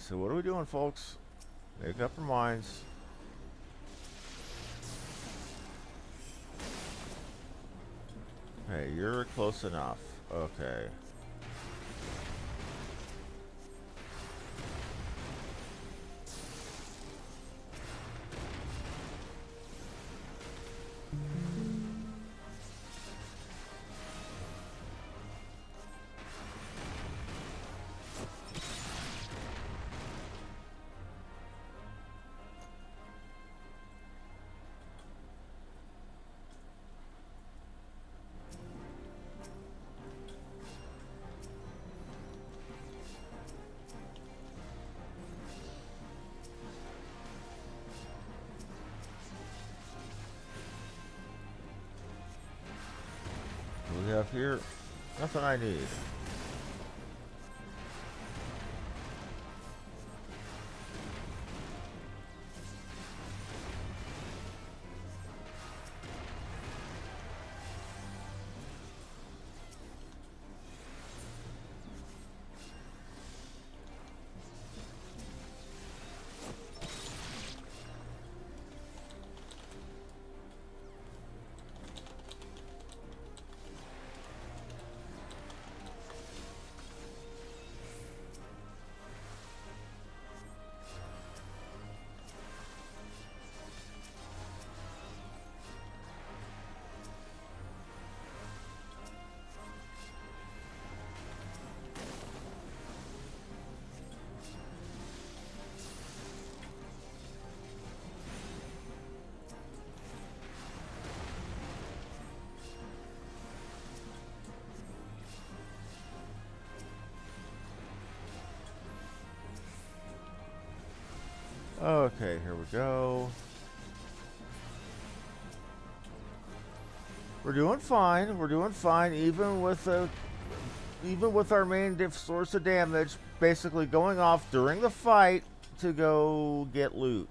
So what are we doing, folks? Make up your minds. Hey, you're close enough. Okay. What do we have here? Nothing I need. Okay, here we go. We're doing fine. We're doing fine, even with our main source of damage basically going off during the fight to go get loot.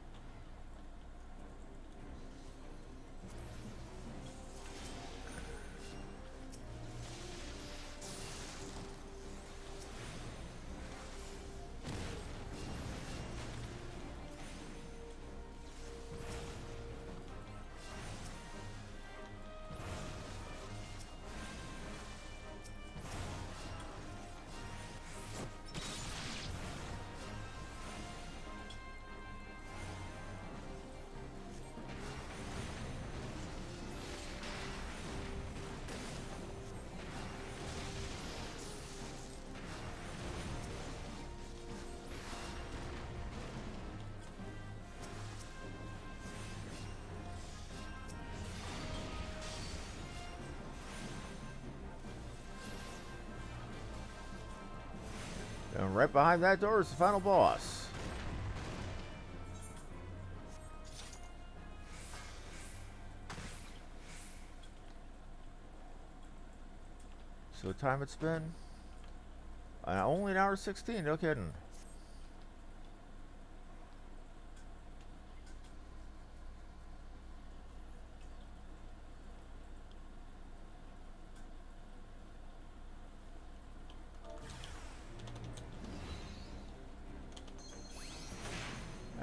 And right behind that door is the final boss. So what time it's been? Only an hour 16, no kidding.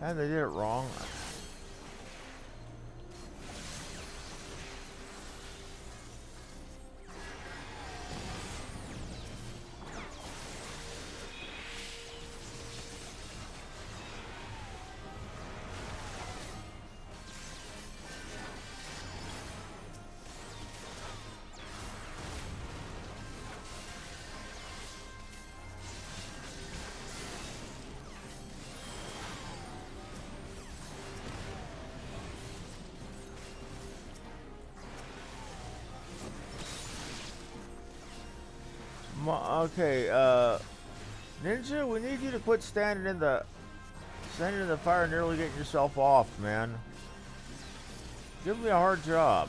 And they did it wrong. Okay, Ninja, we need you to quit standing in the fire and nearly getting yourself off, man. Give me a hard job.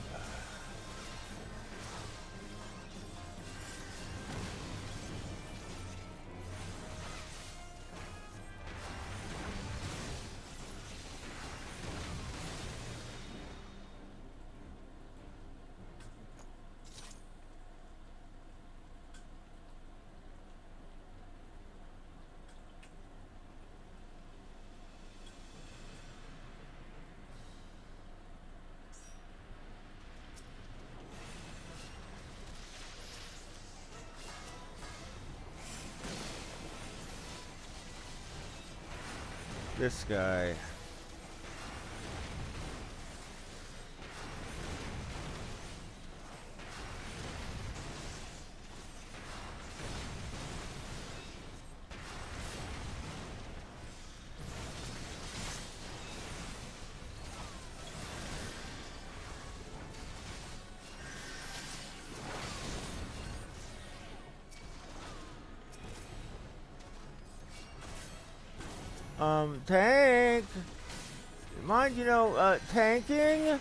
This guy. Tank! Mind, tanking?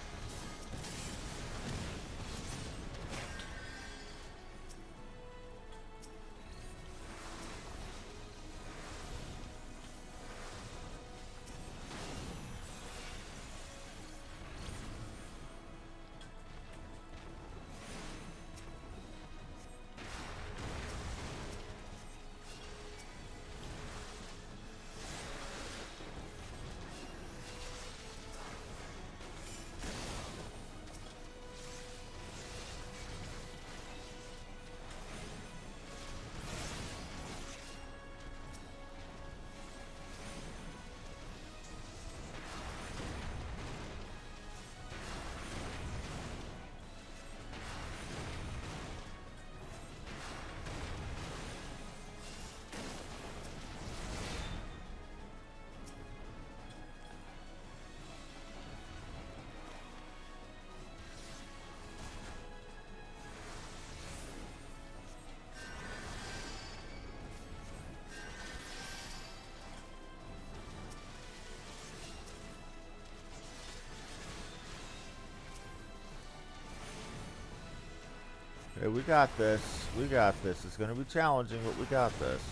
Hey, we got this. We got this. It's going to be challenging, but we got this.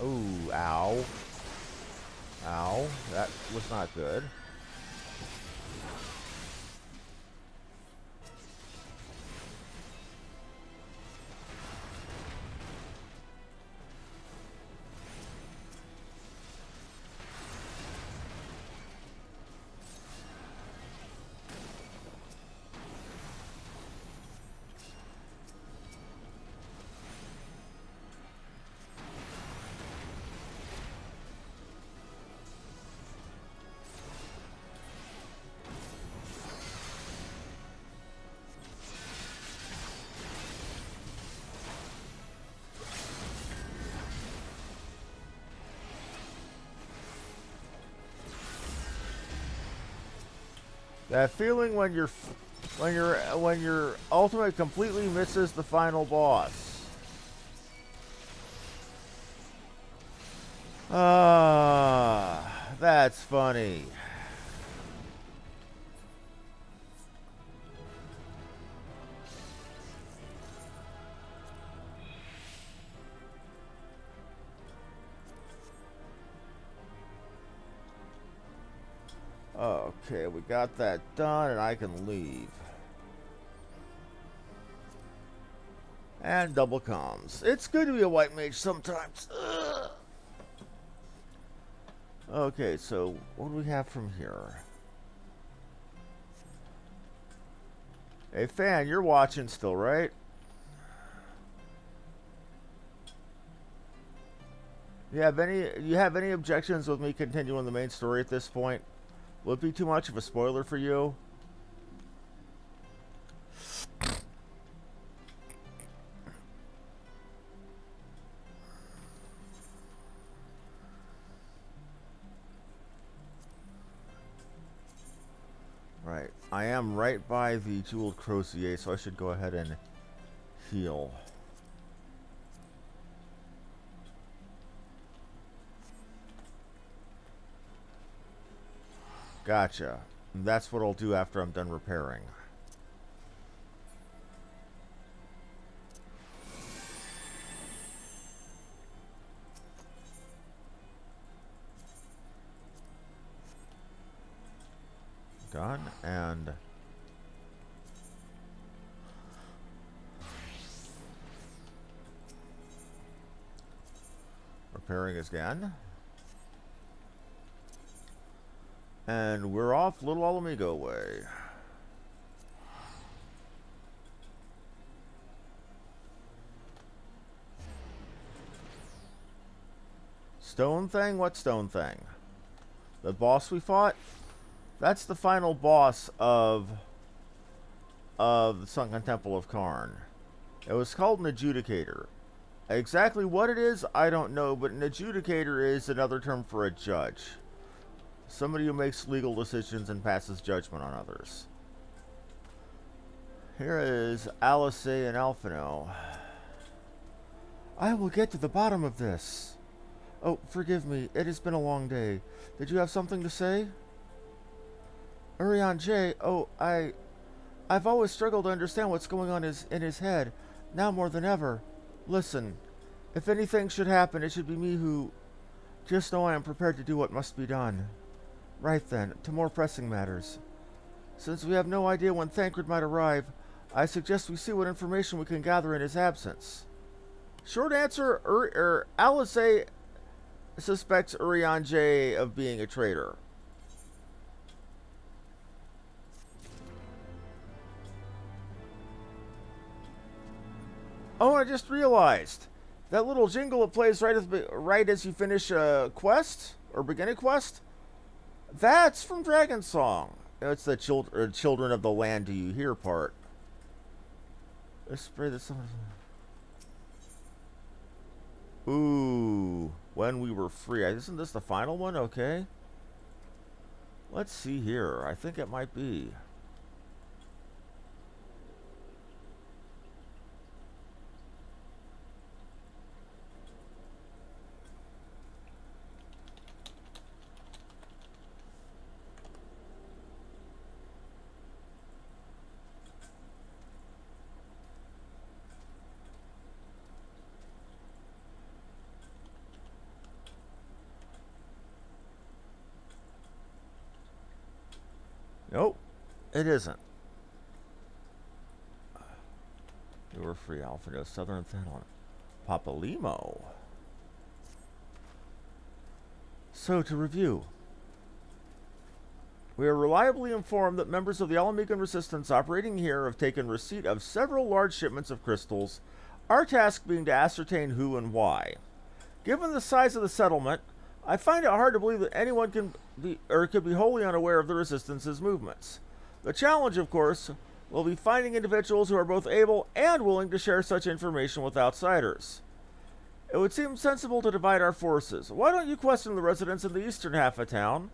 Oh, ow. Ow. That was not good. That feeling when your ultimate completely misses the final boss. Ah, that's funny. Okay, we got that done, and I can leave. And double comms. It's good to be a white mage sometimes. Ugh. Okay, so what do we have from here? Hey, fan, you're watching still, right? You have any objections with me continuing the main story at this point? Will it be too much of a spoiler for you? Right. I am right by the jeweled crosier, so I should go ahead and heal. Gotcha. That's what I'll do after I'm done repairing. Done, and repairing again. And we're off Little Alamigo way. Stone thing? What stone thing? The boss we fought? That's the final boss of the Sunken Temple of Karn. It was called an adjudicator. Exactly what it is, I don't know, but an adjudicator is another term for a judge. Somebody who makes legal decisions and passes judgment on others. Here is Alice and Alphino. I will get to the bottom of this. Oh, forgive me. It has been a long day. Did you have something to say? Urian J. Oh, I've always struggled to understand what's going on in his head. Now more than ever. Listen, if anything should happen, it should be me who... Just know I am prepared to do what must be done. Right then, to more pressing matters. Since we have no idea when Thancred might arrive, I suggest we see what information we can gather in his absence. Short answer, Alice A. suspects Urian J. of being a traitor. Oh, I just realized. That little jingle that plays right as you finish a quest, or begin a quest, that's from Dragon Song. It's the children of the land do you hear part. Let's spray this on. Ooh, when we were free. Isn't this the final one? Okay. Let's see here. I think it might be. Nope, it isn't. You were free, Alpha, Southern Thanon. Papalimo. So, to review. We are reliably informed that members of the Alamegan Resistance operating here have taken receipt of several large shipments of crystals, our task being to ascertain who and why. Given the size of the settlement, I find it hard to believe that anyone could be wholly unaware of the Resistance's movements. The challenge, of course, will be finding individuals who are both able and willing to share such information with outsiders. It would seem sensible to divide our forces. Why don't you question the residents in the eastern half of town?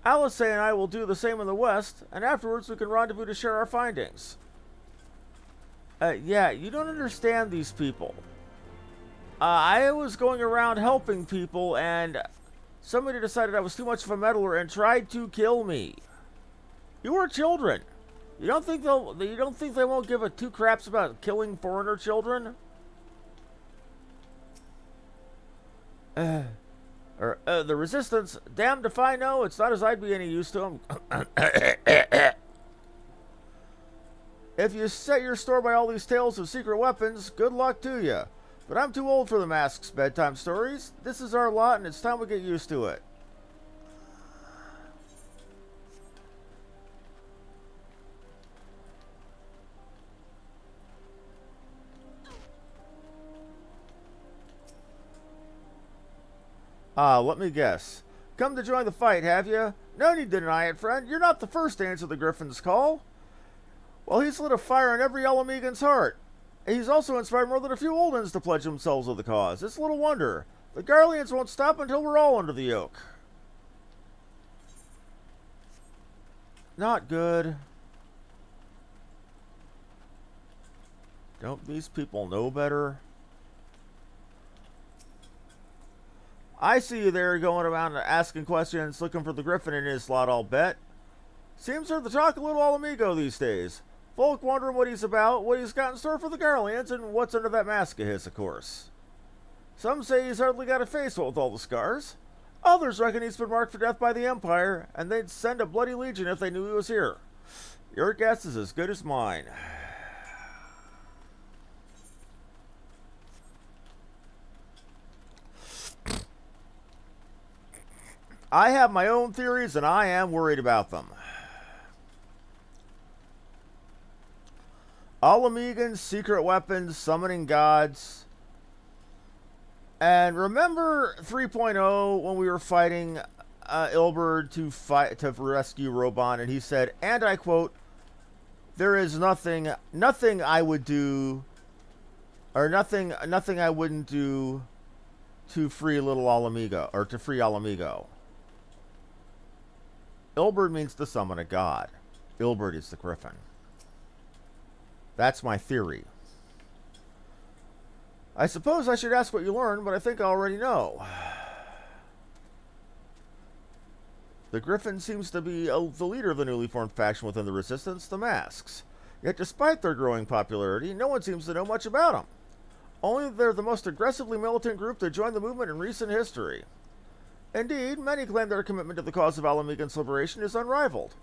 Alice and I will do the same in the west, and afterwards we can rendezvous to share our findings. Yeah, you don't understand these people. I was going around helping people, and somebody decided I was too much of a meddler and tried to kill me. You are children. You don't think they won't give a two craps about killing foreigner children? The Resistance, damned if I know. It's not as I'd be any use to them. If you set your store by all these tales of secret weapons, good luck to you. But I'm too old for the Mask's bedtime stories. This is our lot, and it's time we get used to it. Let me guess. Come to join the fight, have you? No need to deny it, friend. You're not the first to answer the Griffin's call. Well, he's lit a fire in every Alamegan's heart. He's also inspired more than a few old uns to pledge themselves to the cause. It's little wonder. The Garleans won't stop until we're all under the yoke. Not good. Don't these people know better? I see you there going around asking questions, looking for the Griffin in his slot, I'll bet. Seems to talk a little Alamigo these days. Folk wondering what he's about, what he's got in store for the Garleans, and what's under that mask of his, of course. Some say he's hardly got a face, what with all the scars. Others reckon he's been marked for death by the Empire, and they'd send a bloody legion if they knew he was here. Your guess is as good as mine. I have my own theories, and I am worried about them. Alamegan's secret weapons, summoning gods. And remember 3.0 when we were fighting Ilberd to rescue Robon, and he said, and I quote, "There is nothing I would do, or nothing I wouldn't do to free little Alamigo, or to free Alamigo." Ilberd means to summon a god. Ilberd is the griffin. That's my theory. I suppose I should ask what you learned, but I think I already know. The Griffin seems to be the leader of the newly formed faction within the Resistance, the Masks. Yet despite their growing popularity, no one seems to know much about them. Only they're the most aggressively militant group to join the movement in recent history. Indeed, many claim their commitment to the cause of Alamigan's liberation is unrivaled.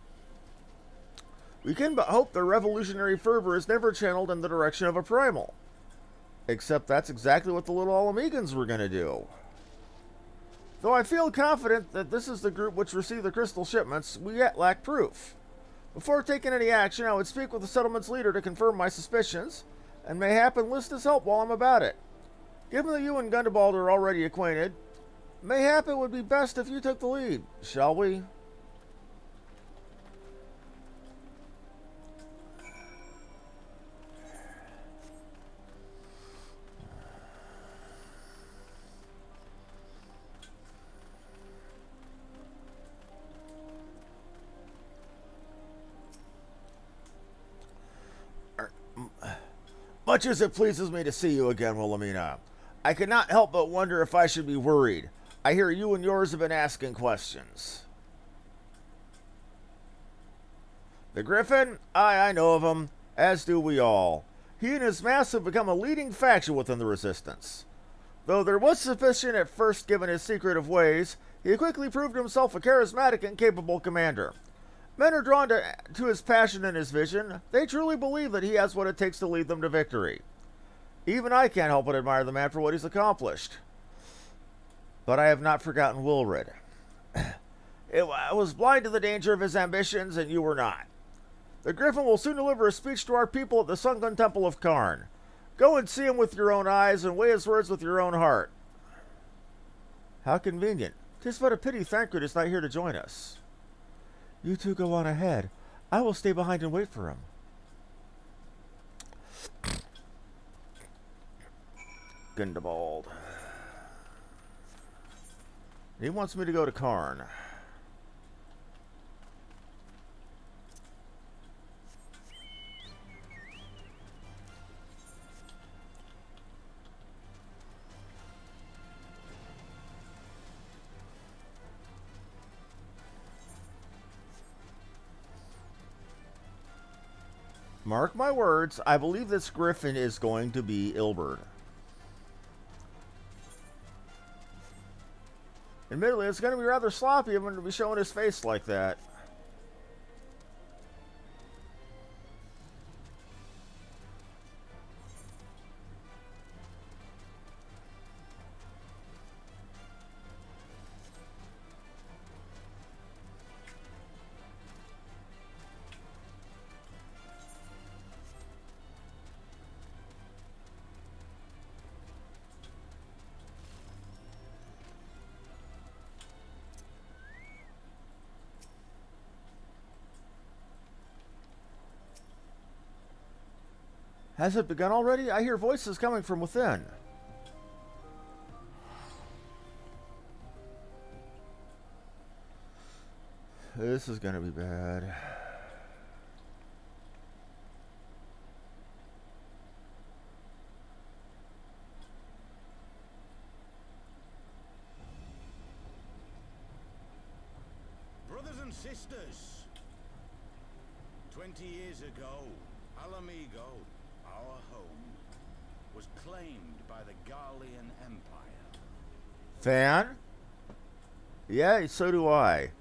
We can but hope their revolutionary fervor is never channeled in the direction of a primal. Except that's exactly what the little Alamegans were going to do. Though I feel confident that this is the group which received the crystal shipments, we yet lack proof. Before taking any action, I would speak with the settlement's leader to confirm my suspicions, and mayhap enlist his help while I'm about it. Given that you and Gundobald are already acquainted, mayhap it would be best if you took the lead, shall we? Much as it pleases me to see you again, Wilhelmina, I cannot help but wonder if I should be worried. I hear you and yours have been asking questions. The Griffin? I know of him, as do we all. He and his mass have become a leading faction within the Resistance. Though there was suspicion at first given his secretive ways, he quickly proved himself a charismatic and capable commander. Men are drawn to his passion and his vision. They truly believe that he has what it takes to lead them to victory. Even I can't help but admire the man for what he's accomplished. But I have not forgotten Wilred. I was blind to the danger of his ambitions, and you were not. The Griffin will soon deliver a speech to our people at the sunken temple of Karn. Go and see him with your own eyes, and weigh his words with your own heart. How convenient. 'Tis but a pity Thancred is not here to join us. You two go on ahead. I will stay behind and wait for him. Gundobald. He wants me to go to Karn. Mark my words, I believe this Griffin is going to be Ilberd. Admittedly, it's going to be rather sloppy of him to be showing his face like that. Has it begun already? I hear voices coming from within. This is gonna be bad. Brothers and sisters, 20 years ago, Alamigo, our home, was claimed by the Garlean Empire. Fan? Yeah, so do I.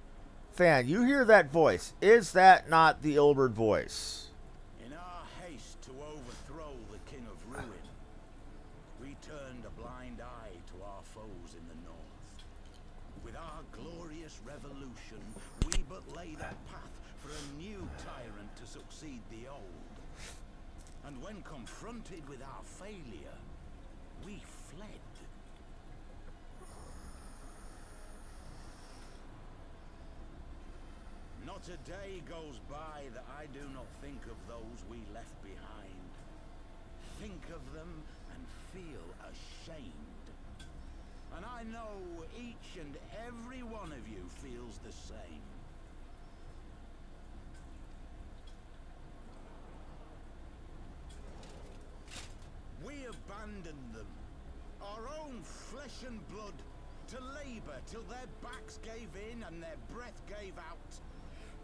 Fan, you hear that voice. Is that not the Ilberd voice? In our haste to overthrow the King of Ruin, we turned a blind eye to our foes in the north. With our glorious revolution, we but laid a path for a new tyrant to succeed the old. And when confronted with our failure, we fled. Not a day goes by that I do not think of those we left behind. Think of them and feel ashamed. And I know each and every one of you feels the same. We abandoned them, our own flesh and blood, to labor till their backs gave in and their breath gave out,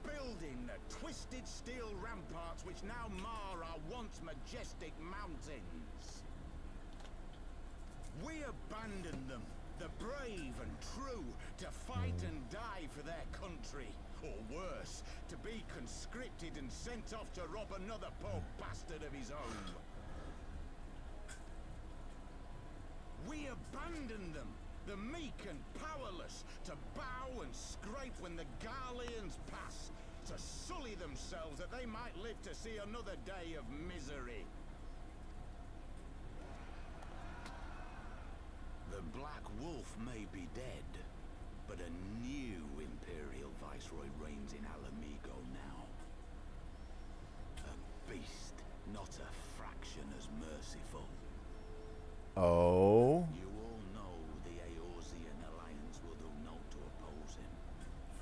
building the twisted steel ramparts which now mar our once majestic mountains. We abandoned them, the brave and true, to fight and die for their country, or worse, to be conscripted and sent off to rob another poor bastard of his own. We abandoned them, the meek and powerless, to bow and scrape when the Garleans pass, to sully themselves that they might live to see another day of misery. The Black Wolf may be dead, but a new Imperial Viceroy reigns in Alamigo now. A beast, not a fraction as merciful. Oh? You all know the Eorzean Alliance will do naught to oppose him.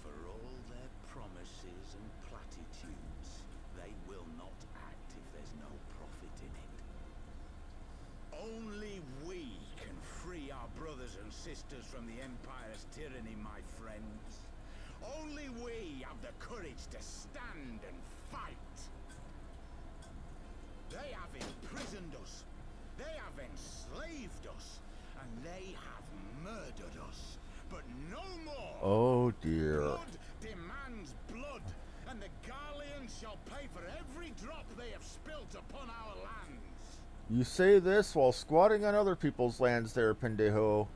For all their promises and platitudes, they will not act if there's no profit in it. Only we can free our brothers and sisters from the Empire's tyranny, my friends. Only we have the courage to stand and fight. They have imprisoned us. They have enslaved us, and they have murdered us, but no more. Oh dear. Blood demands blood, and the Garleans shall pay for every drop they have spilt upon our lands. You say this while squatting on other people's lands there, pendejo.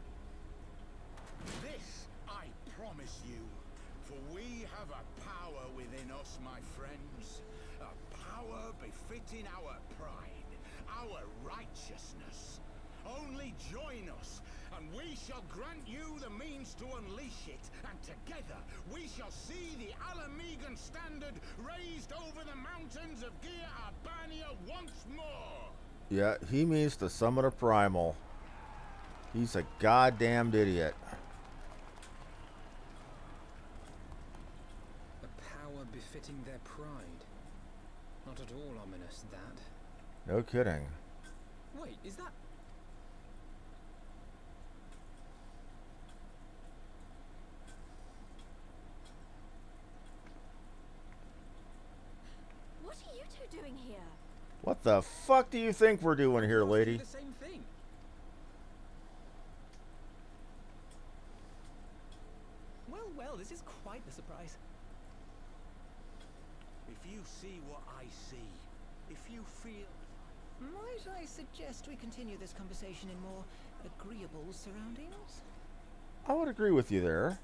This I promise you, for we have a power within us, my friends, a power befitting our pride, our righteousness. Only join us, and we shall grant you the means to unleash it, and together we shall see the Alamigan standard raised over the mountains of Gia Albania once more. Yeah, he means to summon a primal. He's a goddamned idiot. A power befitting their pride. Not at all ominous, that. No kidding. Wait, is that... What are you two doing here? What the fuck do you think we're doing here, lady? The same thing. Well, this is quite the surprise. If you see what I see, if you feel... Might I suggest we continue this conversation in more agreeable surroundings? I would agree with you there.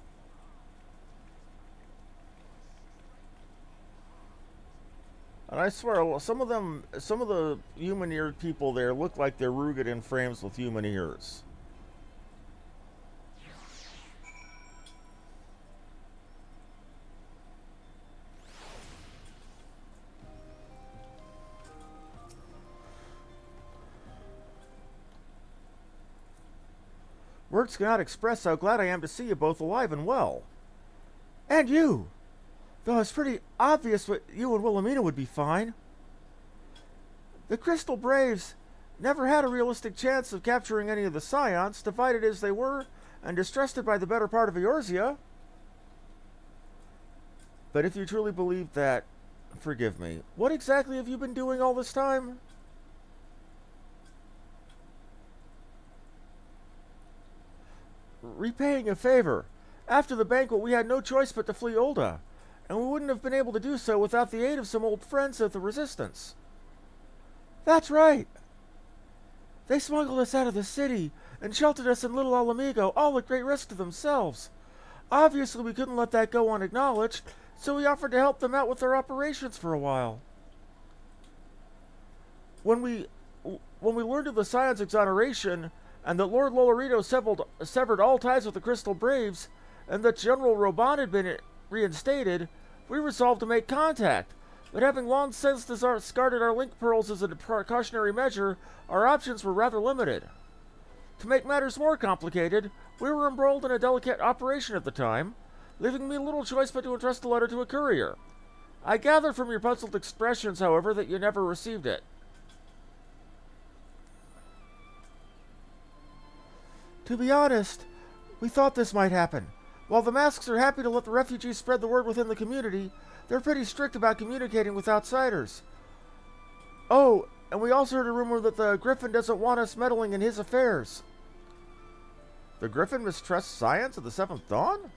And I swear, some of the human-eared people there look like they're rooted in frames with human ears. Words cannot express how glad I am to see you both alive and well. And you! Though it's pretty obvious that you and Wilhelmina would be fine. The Crystal Braves never had a realistic chance of capturing any of the Scions, divided as they were and distrusted by the better part of Eorzea. But if you truly believe that, forgive me, what exactly have you been doing all this time? Repaying a favor. After the banquet, we had no choice but to flee Olda, and we wouldn't have been able to do so without the aid of some old friends of the Resistance. That's right. They smuggled us out of the city and sheltered us in Little Alamigo, all at great risk to themselves. Obviously, we couldn't let that go unacknowledged, so we offered to help them out with their operations for a while. When we learned of the Scion's exoneration, and that Lord Lolorito severed all ties with the Crystal Braves, and that General Roban had been reinstated, We resolved to make contact, but having long since discarded our link pearls as a precautionary measure, our options were rather limited. To make matters more complicated, we were embroiled in a delicate operation at the time, leaving me little choice but to entrust the letter to a courier. I gather from your puzzled expressions, however, that you never received it. To be honest, we thought this might happen. While the masks are happy to let the refugees spread the word within the community, they're pretty strict about communicating with outsiders. Oh, and we also heard a rumor that the Griffin doesn't want us meddling in his affairs. The Griffin mistrusts science at the Seventh Dawn?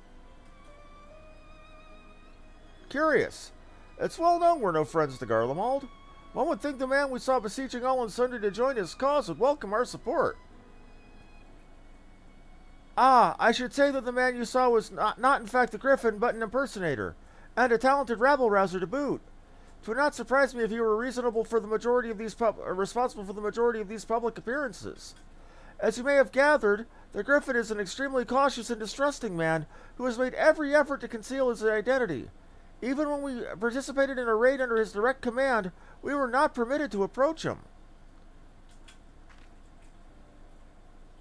Curious. It's well known we're no friends to Garlemald. One would think the man we saw beseeching all and sundry to join his cause would welcome our support. Ah, I should say that the man you saw was not in fact the Griffin, but an impersonator, and a talented rabble-rouser to boot. It would not surprise me if you were responsible for the majority of these public appearances. As you may have gathered, the Griffin is an extremely cautious and distrusting man who has made every effort to conceal his identity. Even when we participated in a raid under his direct command, we were not permitted to approach him.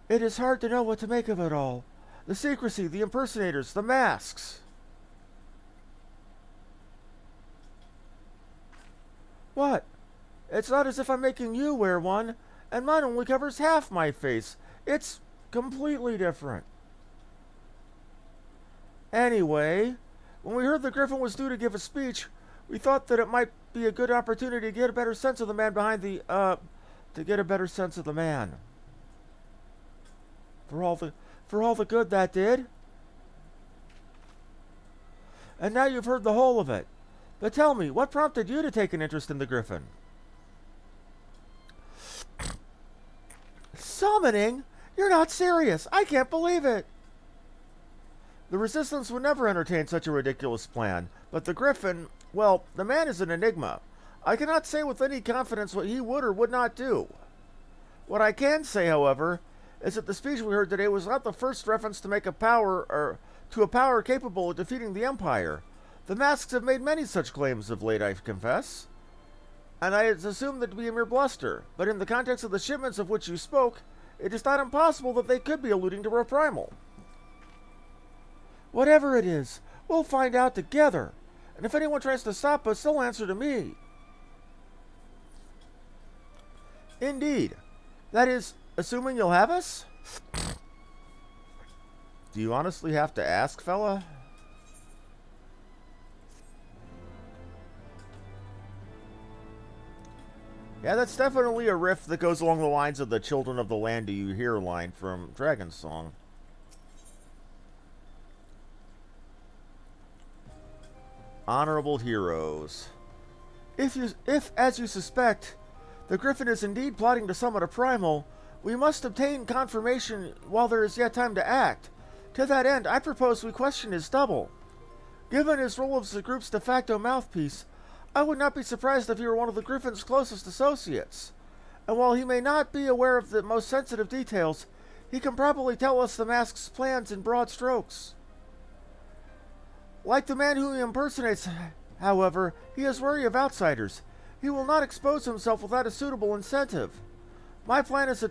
It is hard to know what to make of it all. The secrecy, the impersonators, the masks. What? It's not as if I'm making you wear one, and mine only covers half my face. It's completely different. Anyway, when we heard the Griffin was due to give a speech, we thought that it might be a good opportunity to get a better sense of the man behind the, to get a better sense of the man. For all the good that did. And now you've heard the whole of it. But tell me, what prompted you to take an interest in the Griffin? Summoning? You're not serious. I can't believe it. The Resistance would never entertain such a ridiculous plan, but the Griffin, well, the man is an enigma. I cannot say with any confidence what he would or would not do. What I can say, however, is that the speech we heard today was not the first reference to a power capable of defeating the Empire. The masks have made many such claims of late, I confess. And I had assumed that to be a mere bluster, but in the context of the shipments of which you spoke, it is not impossible that they could be alluding to a primal. Whatever it is, we'll find out together. And if anyone tries to stop us, they'll answer to me. Indeed. That is, assuming you'll have us? Do you honestly have to ask, fella? Yeah, that's definitely a riff that goes along the lines of the Children of the Land Do You Hear line from Dragon's Song. Honorable heroes. If, as you suspect, the Griffin is indeed plotting to summon a primal, we must obtain confirmation while there is yet time to act. To that end, I propose we question his double. Given his role as the group's de facto mouthpiece, I would not be surprised if he were one of the Griffin's closest associates. And while he may not be aware of the most sensitive details, he can probably tell us the mask's plans in broad strokes. Like the man who he impersonates, however, he is wary of outsiders. He will not expose himself without a suitable incentive. My plan is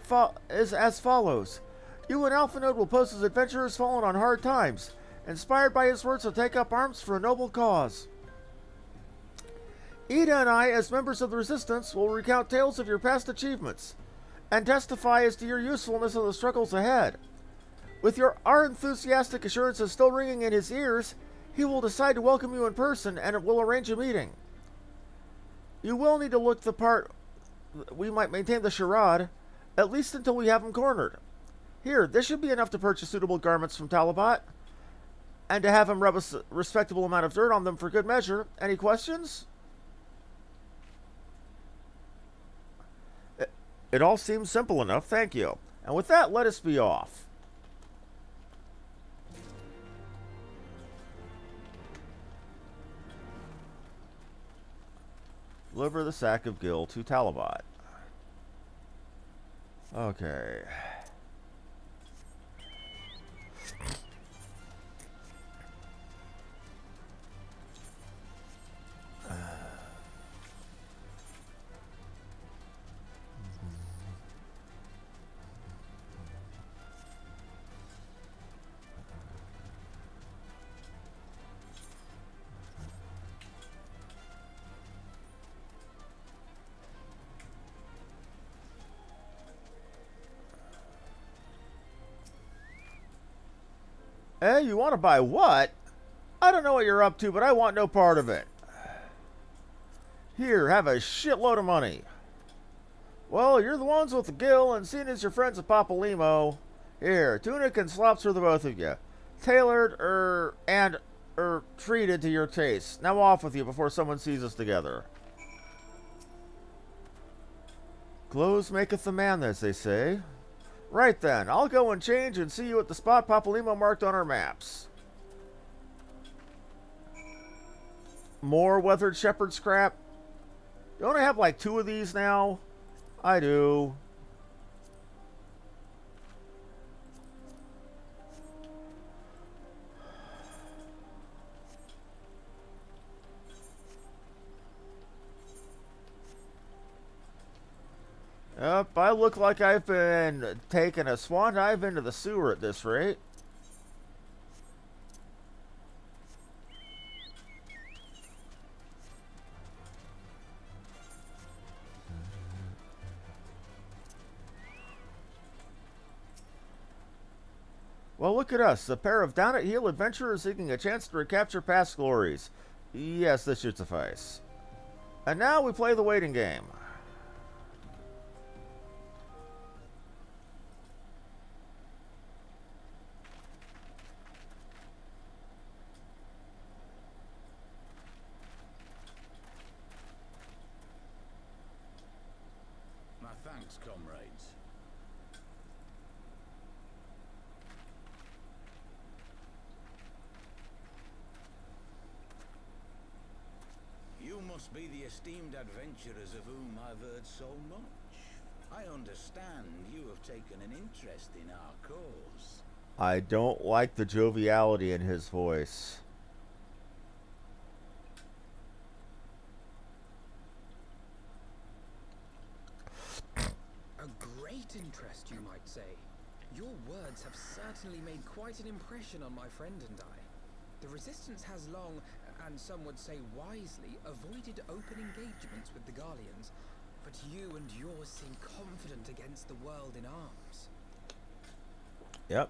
as follows. You and Alphanode will pose as adventurers fallen on hard times. Inspired by his words, will take up arms for a noble cause. Ida and I, as members of the Resistance, will recount tales of your past achievements and testify as to your usefulness in the struggles ahead. With our enthusiastic assurances still ringing in his ears, he will decide to welcome you in person and will arrange a meeting. You will need to look the part. We might maintain the SHROUD, at least until we have him cornered. Here, this should be enough to purchase suitable garments from Talabat, and to have him rub a respectable amount of dirt on them for good measure. Any questions? It all seems simple enough, thank you. And with that, let us be off. Deliver the sack of Gil to Talabat. Okay. Eh, you want to buy what? I don't know what you're up to, but I want no part of it. Here, have a shitload of money. Well, you're the ones with the gill, and seeing as your friends at Papalimo, here, tunic and slops for the both of you. Tailored, and treated to your taste. Now off with you before someone sees us together. Clothes maketh the man, as they say. Right then, I'll go and change and see you at the spot Papalimo marked on our maps. More weathered shepherd scrap? Don't I have like 2 of these now? I do. Yep, I look like I've been taking a swan dive into the sewer at this rate. Well, look at us, a pair of down-at-heel adventurers seeking a chance to recapture past glories. Yes, this should suffice. And now we play the waiting game. My thanks, comrades. You must be the esteemed adventurers of whom I've heard so much. I understand you have taken an interest in our cause. I don't like the joviality in his voice. A great interest, you might say. Your words have certainly made quite an impression on my friend and I. The Resistance has long, and some would say wisely, avoided open engagements with the Garleans, but you and yours seem confident against the world in arms. Yep.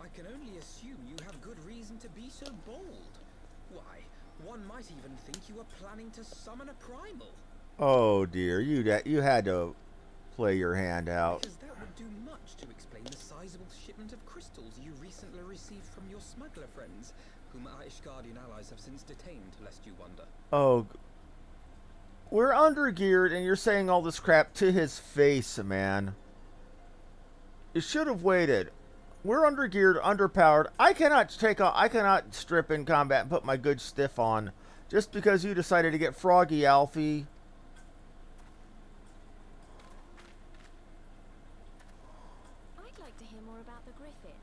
I can only assume you have good reason to be so bold. Why, one might even think you were planning to summon a primal. Oh dear, you had to play your hand out. Because that would do much to explain the sizable shipment of crystals you recently received from your smuggler friends, whom our ISHGARDian allies have since detained, lest you wonder. Oh, we're undergeared, and you're saying all this crap to his face, man. You should have waited. We're undergeared, underpowered. I cannot strip in combat and put my good stiff on just because you decided to get froggy, Alfie. I'd like to hear more about the Griffin.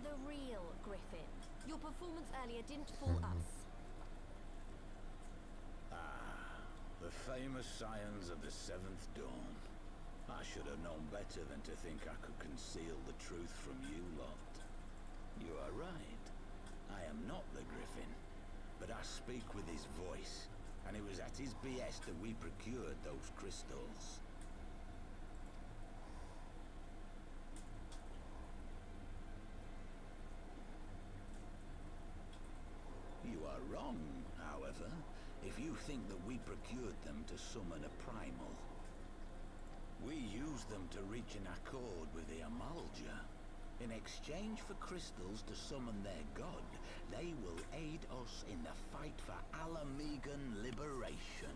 The real Griffin. Your performance earlier didn't fool us. The famous scions of the Seventh Dawn. I should have known better than to think I could conceal the truth from you lot. You are right. I am not the Griffin, but I speak with his voice, and it was at his behest that we procured those crystals. You are wrong, however, if you think that we procured them to summon a primal. We used them to reach an accord with the Amalja. In exchange for crystals to summon their god, they will aid us in the fight for Alamegan liberation.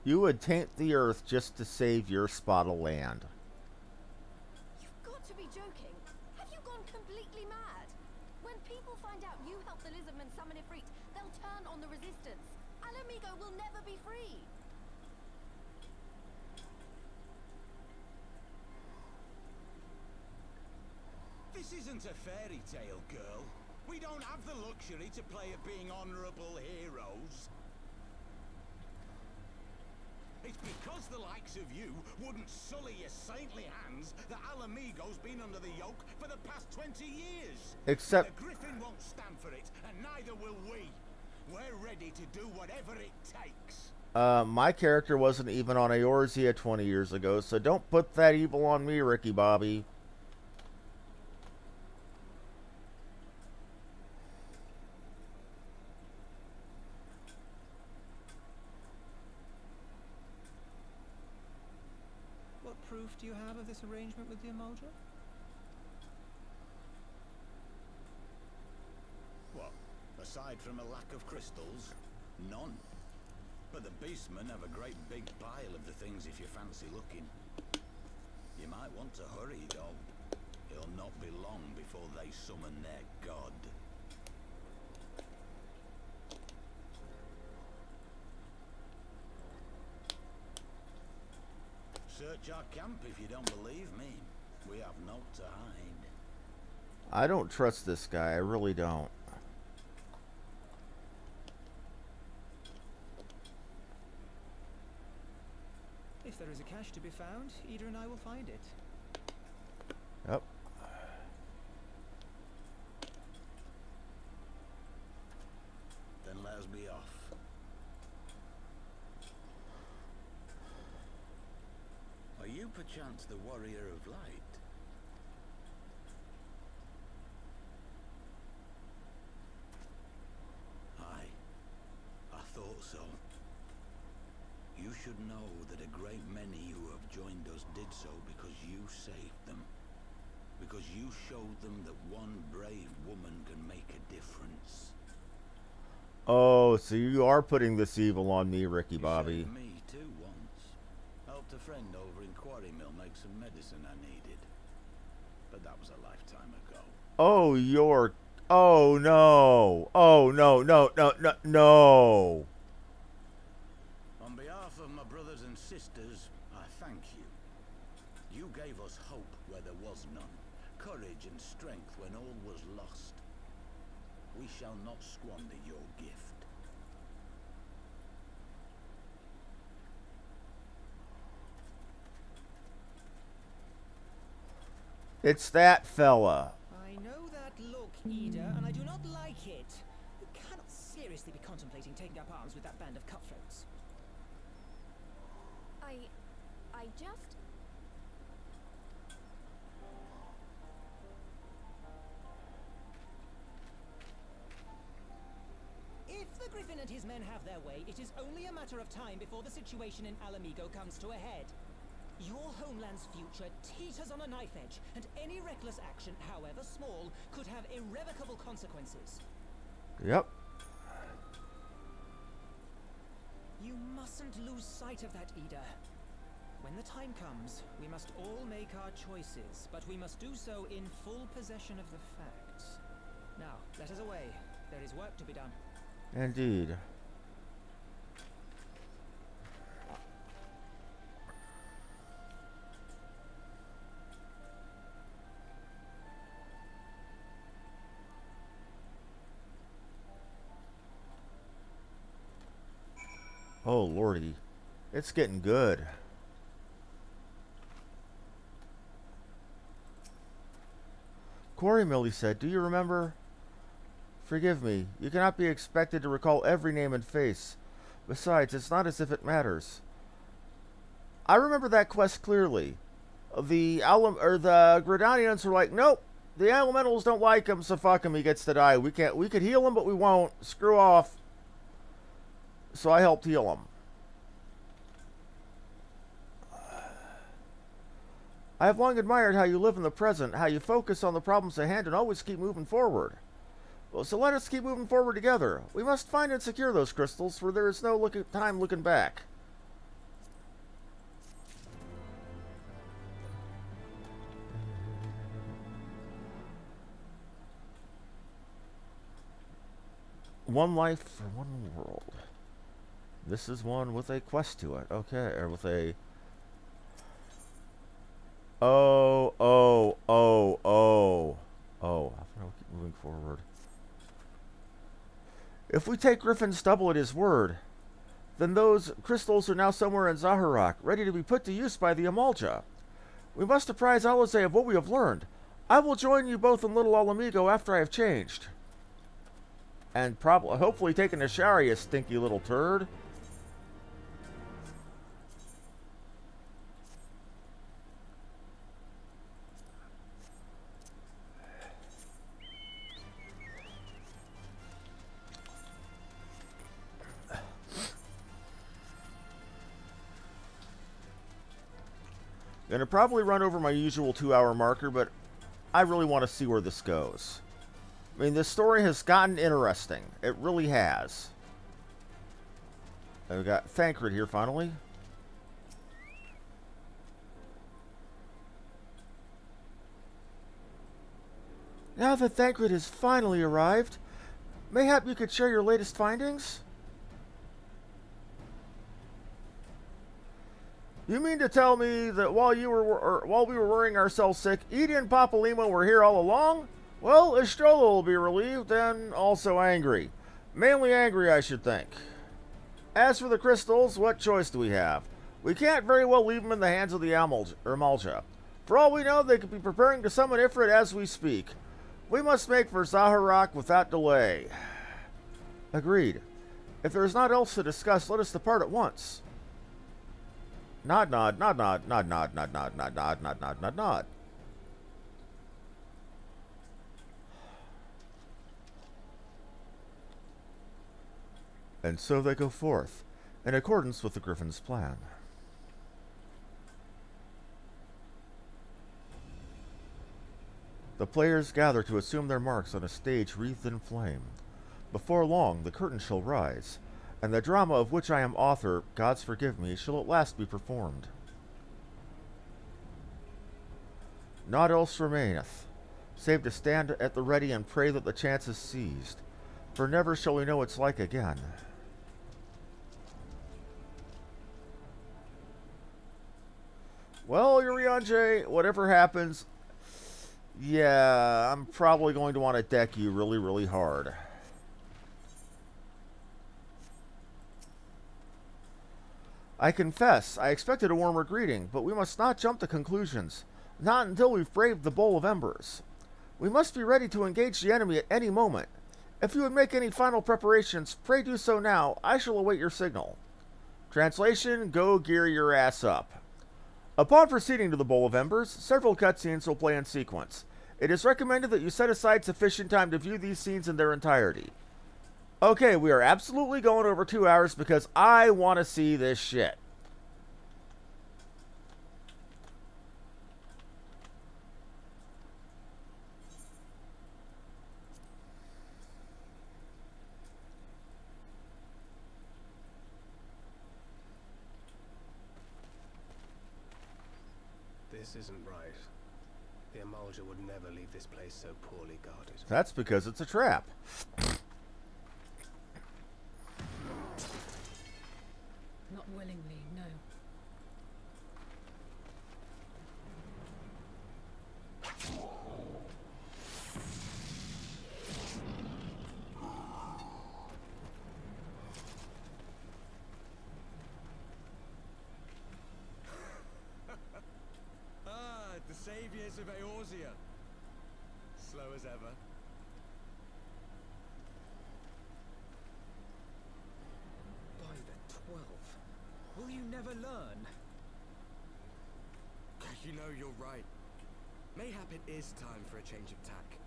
You would taint the earth just to save your spot of land. You've got to be joking. Have you gone completely mad? When people find out you helped the Lizardmen summon Ifrit, they'll turn on the Resistance. Alamigo will never be free. This isn't a fairy tale, girl. We don't have the luxury to play at being honorable heroes. It's because the likes of you wouldn't sully your saintly hands that Alamigo's been under the yoke for the past 20 years. Except The Griffin won't stand for it, and neither will we. We're ready to do whatever it takes. my character wasn't even on Eorzea 20 years ago, so don't put that evil on me, Ricky Bobby. this arrangement with the Emulger? What? Aside from a lack of crystals? None. But the beastmen have a great big pile of the things if you fancy looking. You might want to hurry, though. It'll not be long before they summon their god. Search our camp if you don't believe me. We have naught to hide. I don't trust this guy. I really don't. If there is a cache to be found, Ida and I will find it. Yep. Then let us be off. Are you perchance the warrior of light? Aye, I thought so. You should know that a great many who have joined us did so because you saved them. Because you showed them that one brave woman can make a difference. Oh, so you are putting this evil on me, Ricky Bobby. You saved me too once. Helped a friend over in Quarry Mill make some medicine I needed. But that was a lifetime ago. Oh, you're... Oh, no. Oh, no, no, no, no, no. On behalf of my brothers and sisters, I thank you. You gave us hope where there was none, courage and strength when all was lost. We shall not squander your gift. It's that fella. I know that look, Ida, and I do not like it. You cannot seriously be contemplating taking up arms with that band of cutthroats. I just... If the Griffin and his men have their way, it is only a matter of time before the situation in Alamigo comes to a head. Your homeland's future teeters on a knife edge, and any reckless action, however small, could have irrevocable consequences. Yep. You mustn't lose sight of that, Ida. When the time comes, we must all make our choices, but we must do so in full possession of the facts. Now, let us away. There is work to be done. Indeed. Oh, lordy. It's getting good. Quarry Mill, he said, do you remember? Forgive me. You cannot be expected to recall every name and face. Besides, it's not as if it matters. I remember that quest clearly. The Gridanians were like, nope, the elementals don't like him, so fuck him, he gets to die. We could heal him, but we won't. Screw off. So I helped heal him. I have long admired how you live in the present, how you focus on the problems at hand and always keep moving forward. Well, so let us keep moving forward together. We must find and secure those crystals, for there is no time looking back. One life for one world. This is one with a quest to it. Okay, or with a... Oh. I'll keep moving forward. If we take Griffin's double at his word, then those crystals are now somewhere in Zaharak, ready to be put to use by the Amalja. We must apprise Alizé of what we have learned. I will join you both in Little Alamigo after I have changed. And hopefully taking a shower, you stinky little turd. Gonna probably run over my usual 2-hour marker, but I really want to see where this goes. I mean, this story has gotten interesting. It really has. And we got Thancred here, finally. Now that Thancred has finally arrived, mayhap you could share your latest findings? You mean to tell me that while we were worrying ourselves sick, Edie and Papalima were here all along? Well, Istrola will be relieved and also angry. Mainly angry, I should think. As for the crystals, what choice do we have? We can't very well leave them in the hands of the Ermalja. For all we know, they could be preparing to summon Ifrit as we speak. We must make for Zaharak without delay. Agreed. If there is naught else to discuss, let us depart at once. Nod, nod, nod, nod, nod, nod, nod, nod, nod, nod, nod, nod, nod, nod. And so they go forth, in accordance with the Griffin's plan. The players gather to assume their marks on a stage wreathed in flame. Before long, the curtain shall rise, and the drama of which I am author, gods forgive me, shall at last be performed. Naught else remaineth, save to stand at the ready and pray that the chance is seized, for never shall we know its like again. Well, Urianger, whatever happens, yeah, I'm probably going to want to deck you really, really hard. I confess, I expected a warmer greeting, but we must not jump to conclusions. Not until we've braved the Bowl of Embers. We must be ready to engage the enemy at any moment. If you would make any final preparations, pray do so now. I shall await your signal. Translation, go gear your ass up. Upon proceeding to the Bowl of Embers, several cutscenes will play in sequence. It is recommended that you set aside sufficient time to view these scenes in their entirety. Okay, we are absolutely going over 2 hours because I want to see this shit. This isn't right. The Ermalja would never leave this place so poorly guarded. That's because it's a trap. Not willingly, no. The saviors of Eorzea. Slow as ever. By the 12. Will you never learn? You know, you're right. Mayhap it is time for a change of tack.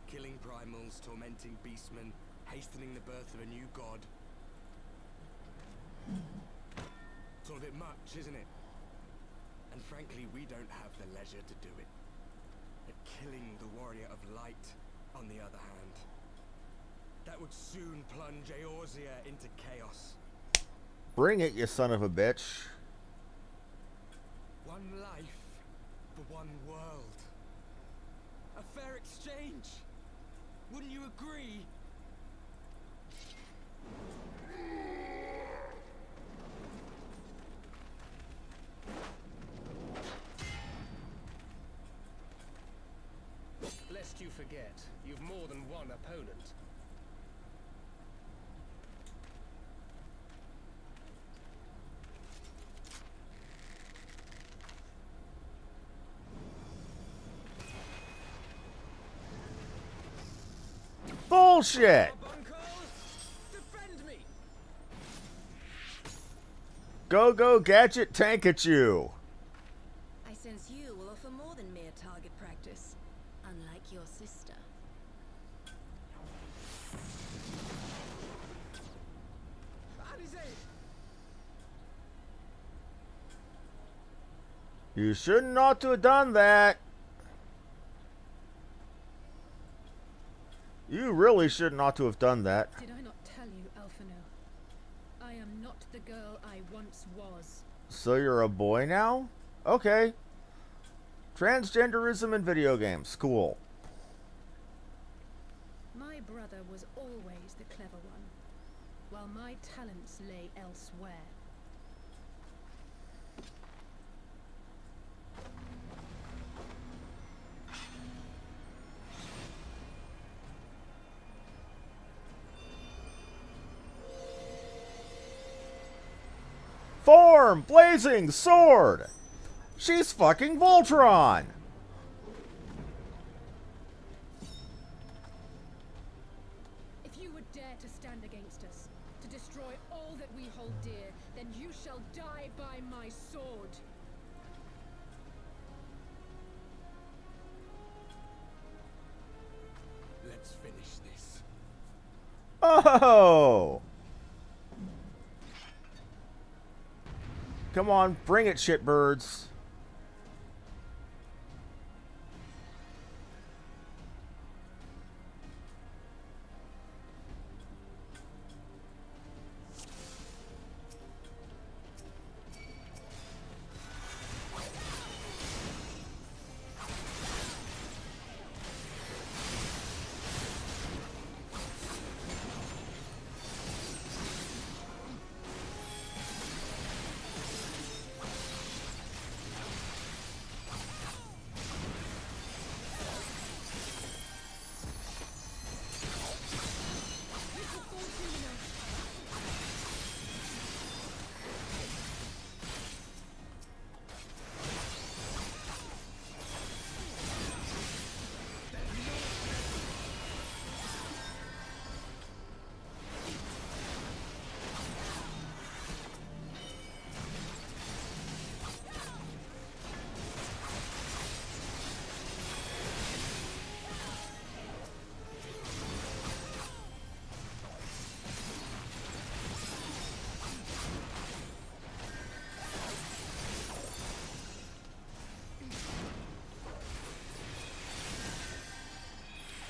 Killing primals, tormenting beastmen, hastening the birth of a new god. It's all a bit much, isn't it? And frankly, we don't have the leisure to do it. But killing the warrior of light, on the other hand, that would soon plunge Eorzea into chaos. Bring it, you son of a bitch. One life for one world. A fair exchange. Wouldn't you agree? Lest you forget, you've more than one opponent. Bullshit! Defend me! Go gadget tank at you. I sense you will offer more than mere target practice, unlike your sister. You should not to have done that. You really should not to have done that. Did I not tell you, Alphino? I am not the girl I once was. So you're a boy now? Okay. Transgenderism in video games. Cool. My brother was always the clever one, while my talents lay elsewhere. Form! Blazing sword! She's fucking Voltron! If you would dare to stand against us, to destroy all that we hold dear, then you shall die by my sword. Let's finish this. Oh! Come on, bring it, shitbirds.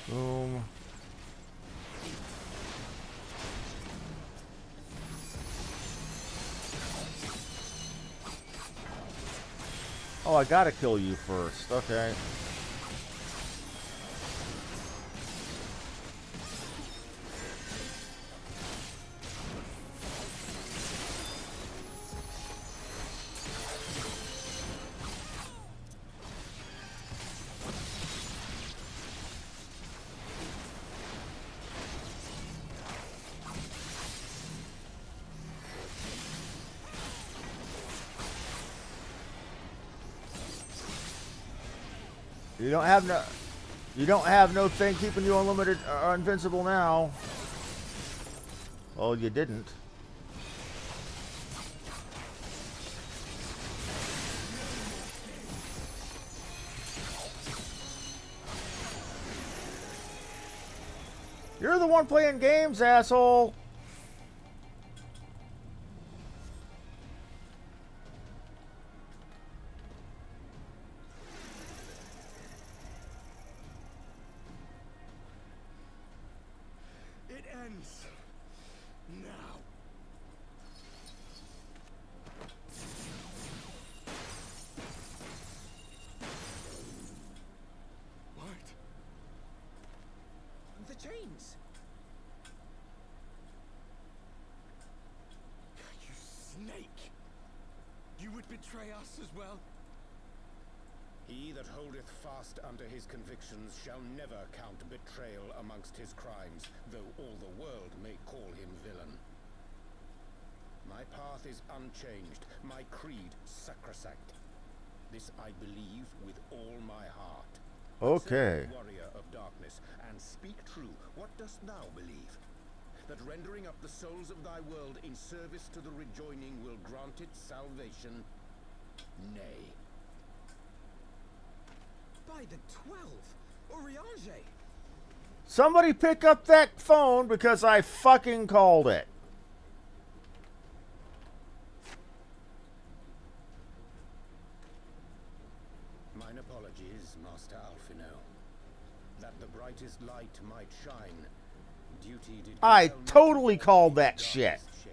Boom. Oh, I gotta kill you first. Okay. You don't have no thing keeping you unlimited invincible now. Well, you didn't. You're the one playing games, asshole. Now. What? The chains! You snake! You would betray us as well? He that holdeth fast unto his convictions shall never count betrayal amongst his crimes, though all the world may call him villain. My path is unchanged, my creed sacrosanct. This I believe with all my heart. Okay. Say, warrior of darkness, and speak true, what dost thou believe? That rendering up the souls of thy world in service to the rejoining will grant it salvation? Nay. By the 12! Oriange! Somebody pick up that phone because I fucking called it. Master Alphino. That the brightest light might shine, duty did I compel me totally to called walk in that the shit. darkest shade.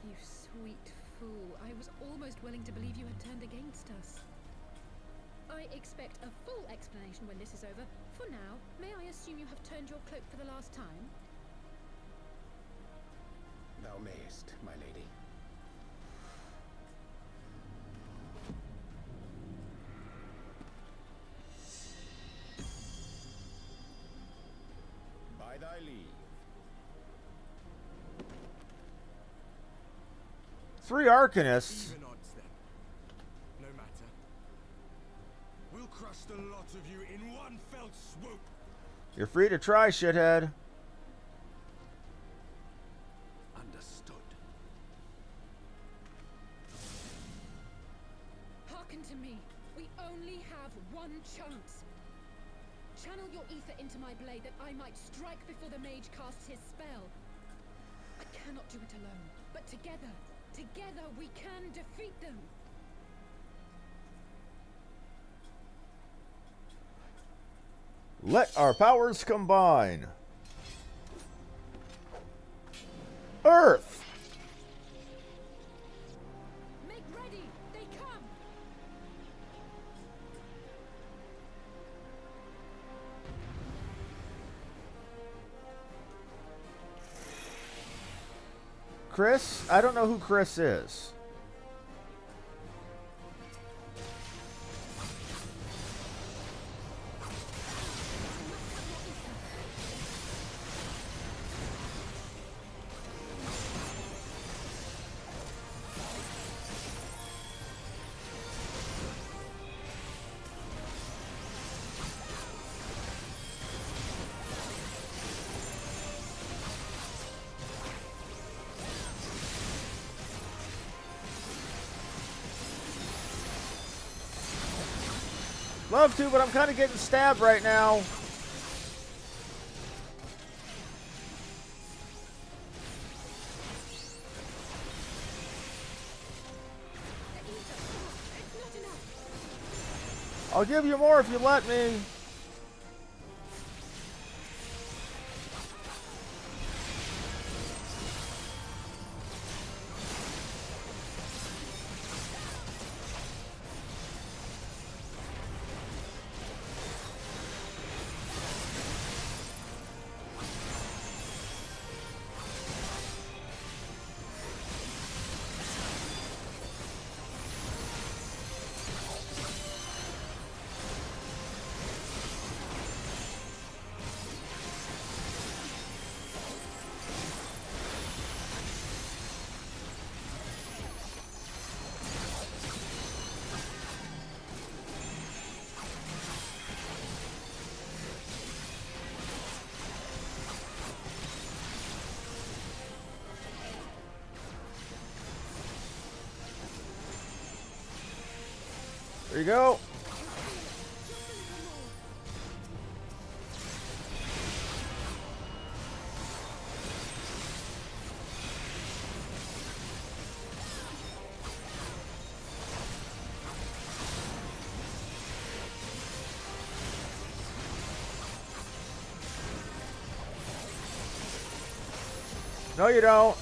You sweet fool. I was almost willing to believe you had turned against us. I expect a full explanation when this is over. For now, may I assume you have turned your cloak for the last time? Thou mayest, my lady. By thy leave. 3 Arcanists. Even odds then. No matter. We'll crush the lot of you in one fell swoop. You're free to try, shithead. Understood. Hearken to me. We only have one chance. Channel your ether into my blade that I might strike before the mage casts his spell. I cannot do it alone, but together we can defeat them. Let our powers combine. Earth. Make ready. They come. Chris? I don't know who Chris is. Love to, but I'm kind of getting stabbed right now. I'll give you more if you let me. There you go. No, you don't.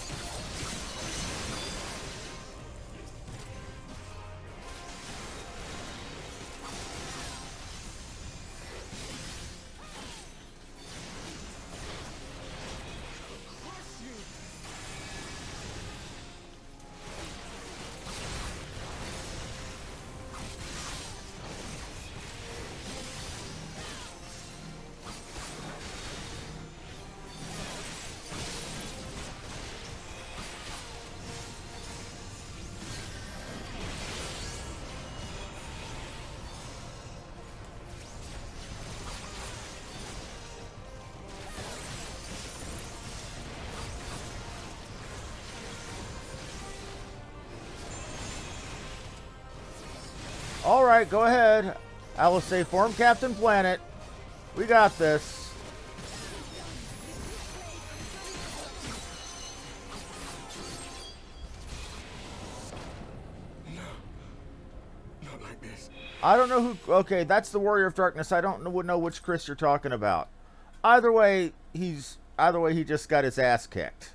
All right, go ahead. I will say form Captain Planet. We got this. darkness. I don't know who... Okay, that's the Warrior of Darkness. I don't know which Chris you're talking about. Either way, he just got his ass kicked.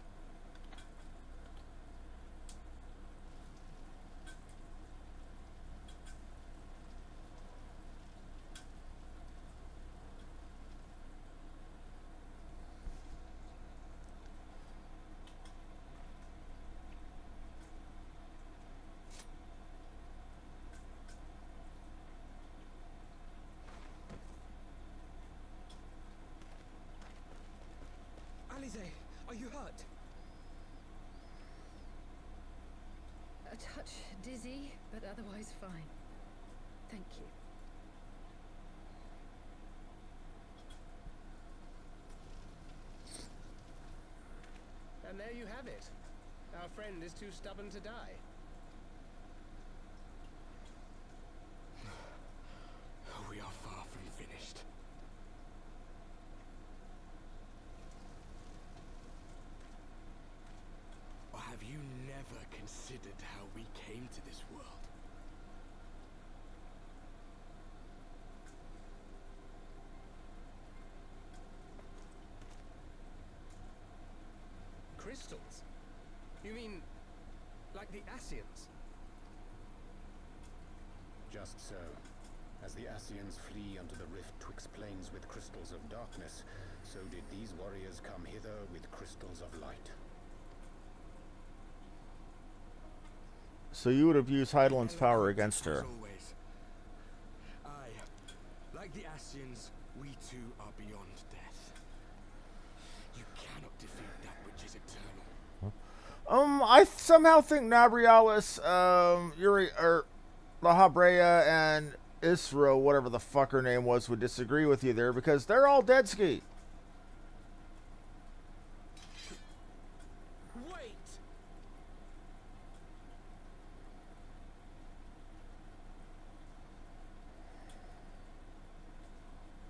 Alize, are you hurt? A touch dizzy, but otherwise fine. Thank you. And there you have it. Our friend is too stubborn to die. We are far from finished. Or have you never considered how we came to this world? Crystals? You mean, like the Ascians? Just so. As the Ascians flee unto the rift twixt planes with crystals of darkness, so did these warriors come hither with crystals of light. So you would have used Heidelin's power against her. As always. Like the Ascians, we too are beyond death. You cannot defeat that which is eternal. I somehow think Nabrialis, Yuri, or La Habrea and Isra, whatever the fuck her name was, would disagree with you there because they're all dead ski. Wait!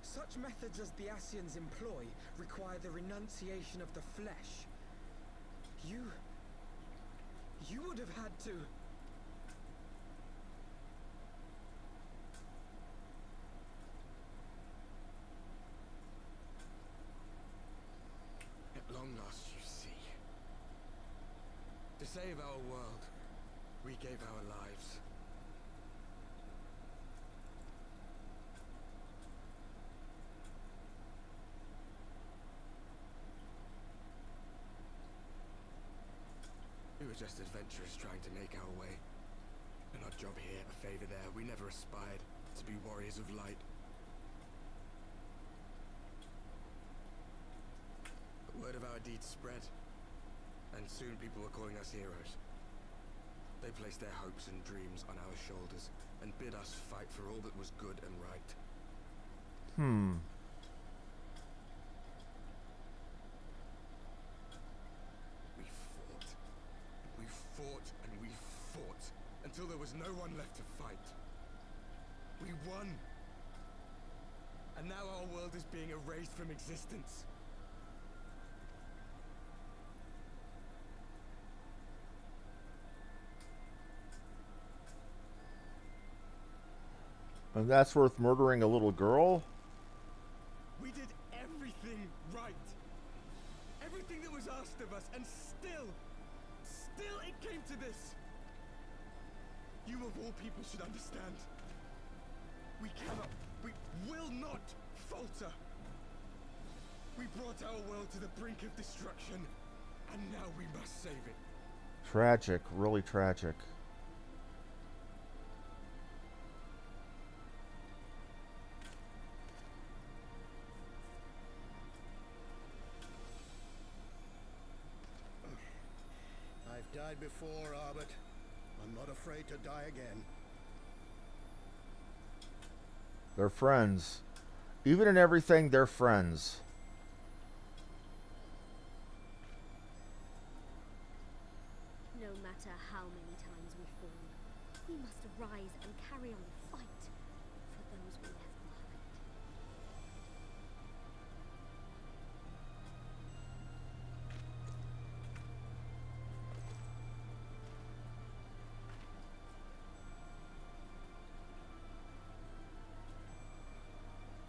Such methods as the Ascians employ require the renunciation of the flesh. You would have had to... At long last, you see. To save our world, we gave our lives. We were just adventurers trying to make our way. An odd job here, a favor there. We never aspired to be warriors of light. The word of our deeds spread, and soon people were calling us heroes. They placed their hopes and dreams on our shoulders, and bid us fight for all that was good and right. We fought, and we fought, until there was no one left to fight. We won! And now our world is being erased from existence. And that's worth murdering a little girl? We did everything right. Everything that was asked of us, and still it came to this. You of all people should understand. We cannot, we will not falter. We brought our world to the brink of destruction, and now we must save it. Tragic, really tragic. I've died before, Arbet. I'm not afraid to die again. They're friends. Even in everything, they're friends. No matter how many times we fall, we must rise and carry on the fight for those we left behind.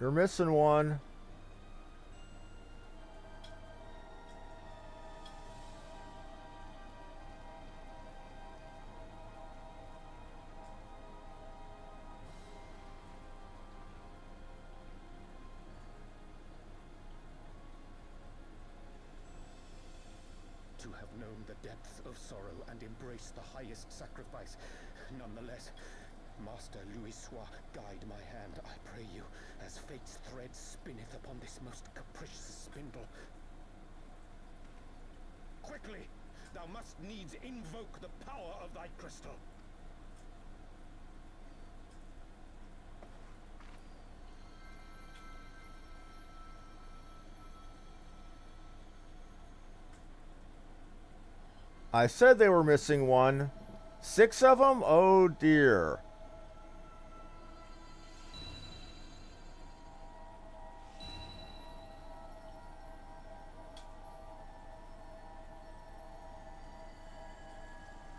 You're missing one. To have known the depth of sorrow and embraced the highest sacrifice. Nonetheless, Master Louis-Sois, guide my hand, I pray you, as fate's thread spinneth upon this most capricious spindle. Quickly! Thou must needs invoke the power of thy crystal. I said they were missing one. 6 of them? Oh dear.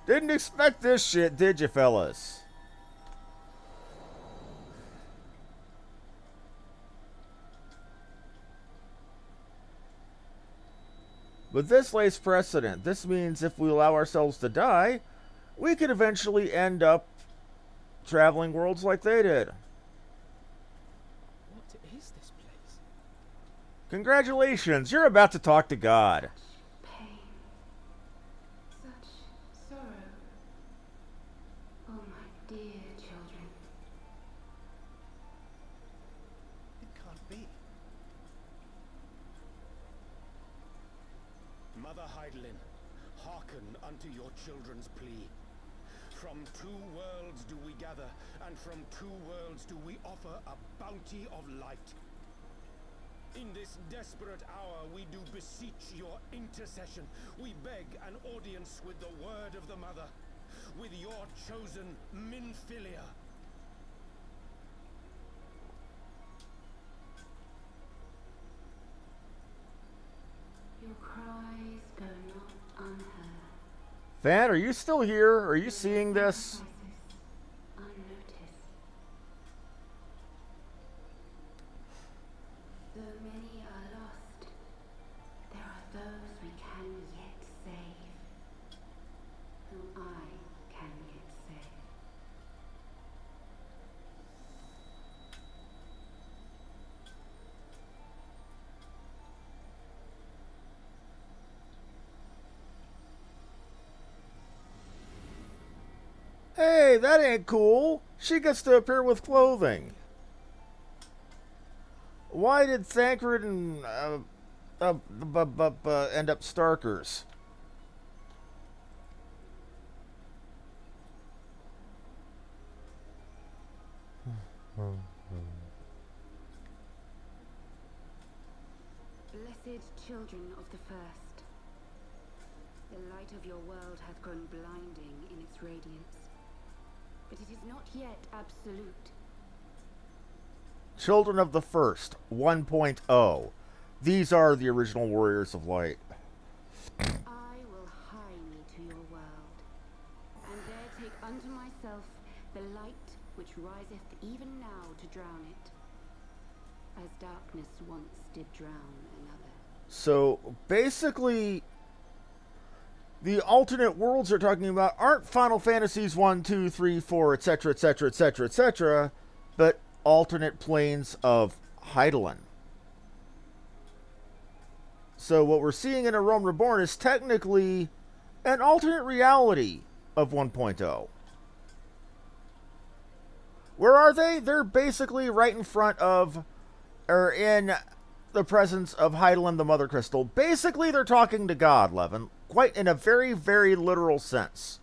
Didn't expect this shit, did you, fellas? But this lays precedent. This means if we allow ourselves to die, we could eventually end up traveling worlds like they did. What is this place? Congratulations, you're about to talk to God. Pain. Such sorrow. Oh, my dear children. It can't be. Mother Heidelin, hearken unto your children's plea. From 2 worlds do we gather, and from 2 worlds do we offer a bounty of light. In this desperate hour we do beseech your intercession. We beg an audience with the word of the Mother, with your chosen Minfilia. Your cries go not unheard. Van, are you still here? Are you seeing this? Unnoticed. Though many are lost, there are those we can yet save. Whom I can yet save. Hey, that ain't cool. She gets to appear with clothing. Why did Thancred and end up Starkers? Blessed children of the first, the light of your world hath grown blinding in its radiance, but it is not yet absolute. Children of the First 1.0. These are the original Warriors of Light. I will hie me to your world, and there take unto myself the light which riseth even now to drown it, as darkness once did drown another. So basically, the alternate worlds they're talking about aren't Final Fantasies 1, 2, 3, 4, etc., etc., etc., etc., but alternate planes of Heidelin. So what we're seeing in A Realm Reborn is technically an alternate reality of 1.0. Where are they? They're basically right in front of, or in the presence of Heidelin, the Mother Crystal. Basically, they're talking to God, Levin. Quite in a very, very literal sense.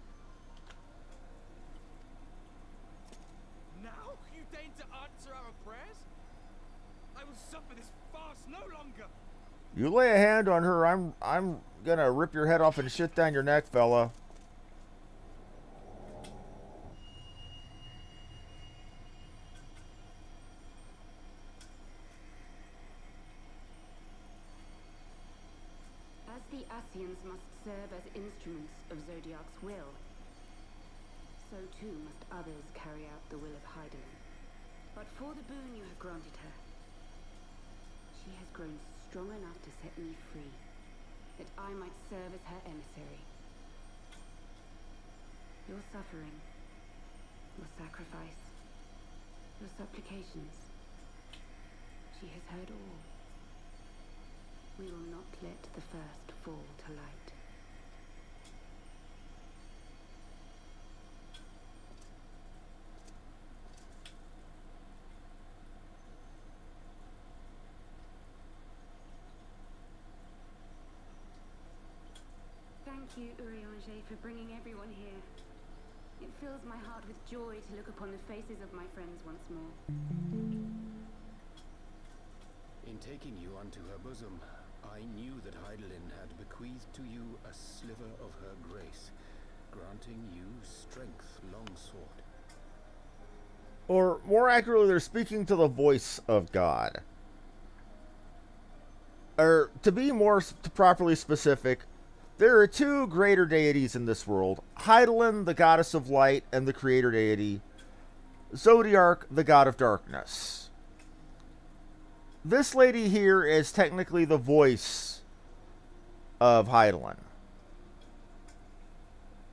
Now you deign to answer our prayers? I will suffer this farce no longer. You lay a hand on her, I'm gonna rip your head off and shit down your neck, fella. As the Ascians must serve as instruments of Zodiac's will, so too must others carry out the will of Heidelin. But for the boon you have granted her, She has grown strong enough to set me free, that I might serve as her emissary. Your suffering, your sacrifice, your supplications, she has heard all. We will not let the first fall to light. Thank you, Urianger, for bringing everyone here. It fills my heart with joy to look upon the faces of my friends once more. In taking you unto her bosom, I knew that Heidelin had bequeathed to you a sliver of her grace, granting you strength long sought. Or, more accurately, they're speaking to the voice of God. Or, to be more properly specific, there are two greater deities in this world. Heidelin, the goddess of light and the creator deity. Zodiark, the god of darkness. This lady here is technically the voice of Heidelin.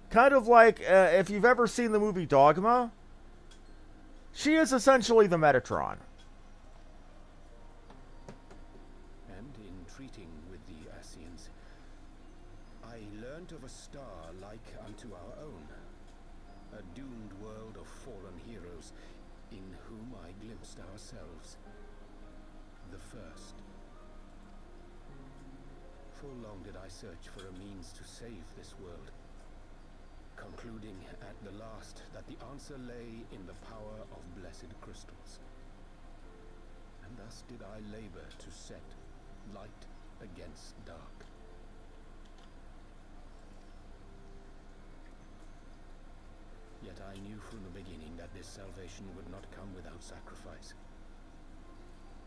Kind of like, if you've ever seen the movie Dogma, she is essentially the Metatron. And in treating with the Ascians, I learnt of a star like unto our own, a doomed world of fallen heroes, in whom I glimpsed ourselves, the first. Full long did I search for a means to save this world, concluding at the last that the answer lay in the power of blessed crystals. And thus did I labor to set light against dark. Yet I knew from the beginning that this salvation would not come without sacrifice.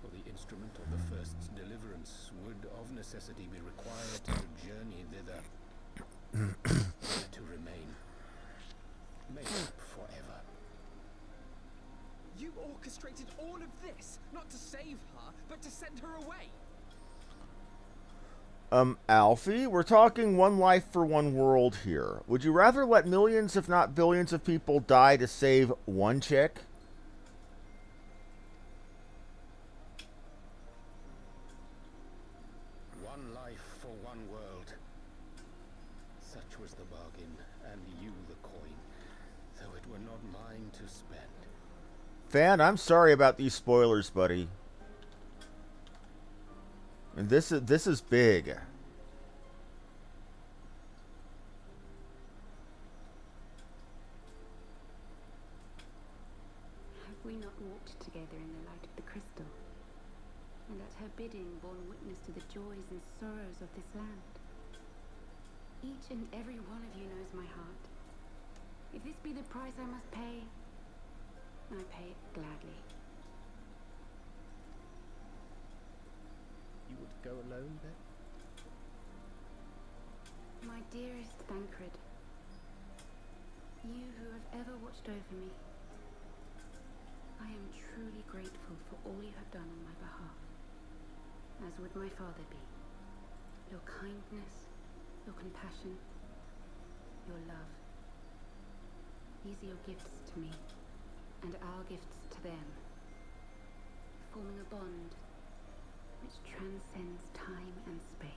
For the instrument of the first's deliverance would of necessity be required to journey thither, there to remain, made up forever. You orchestrated all of this, not to save her, but to send her away. Alfie, we're talking one life for one world here. Would you rather let millions, if not billions, of people die to save one chick? One life for one world. Such was the bargain, and you the coin, though it were not mine to spend. Fan, I'm sorry about these spoilers, buddy. And this is big. Have we not walked together in the light of the crystal, and at her bidding borne witness to the joys and sorrows of this land? Each and every one of you knows my heart. If this be the price I must pay, I pay it gladly. You would go alone, then? My dearest Thancred, you who have ever watched over me, I am truly grateful for all you have done on my behalf, as would my father be. Your kindness, your compassion, your love. These are your gifts to me, and our gifts to them, forming a bond which transcends time and space.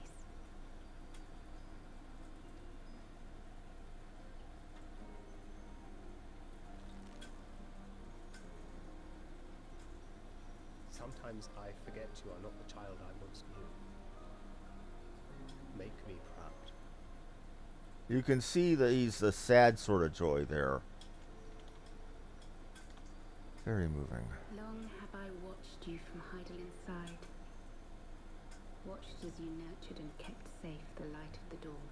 Sometimes I forget you are not the child I once knew. Make me proud. You can see that he's the sad sort of joy there. Very moving. Long have I watched you from Heidelin's side. Watched as you nurtured and kept safe the light of the dawn.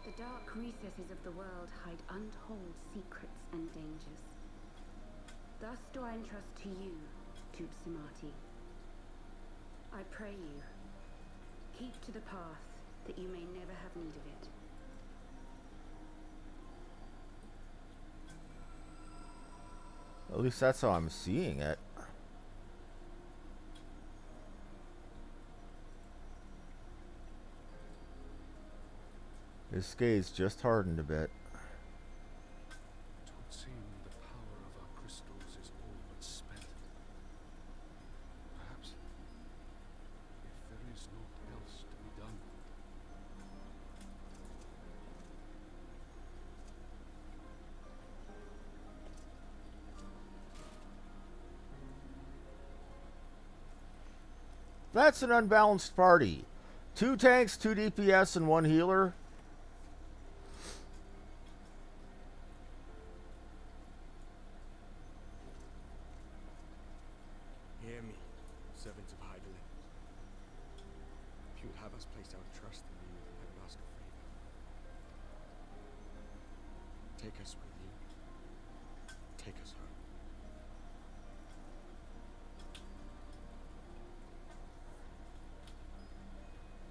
The dark recesses of the world hide untold secrets and dangers. Thus do I entrust to you, Tut Samati. I pray you, keep to the path, that you may never have need of it. At least that's how I'm seeing it. His gaze just hardened a bit. It would seem the power of our crystals is all but spent. Perhaps, if there is naught else to be done. That's an unbalanced party. 2 tanks, 2 DPS, and 1 healer. Hear me, servants of Hydaelyn. If you would have us place our trust in you, I would ask a favor. Take us with you. Take us home.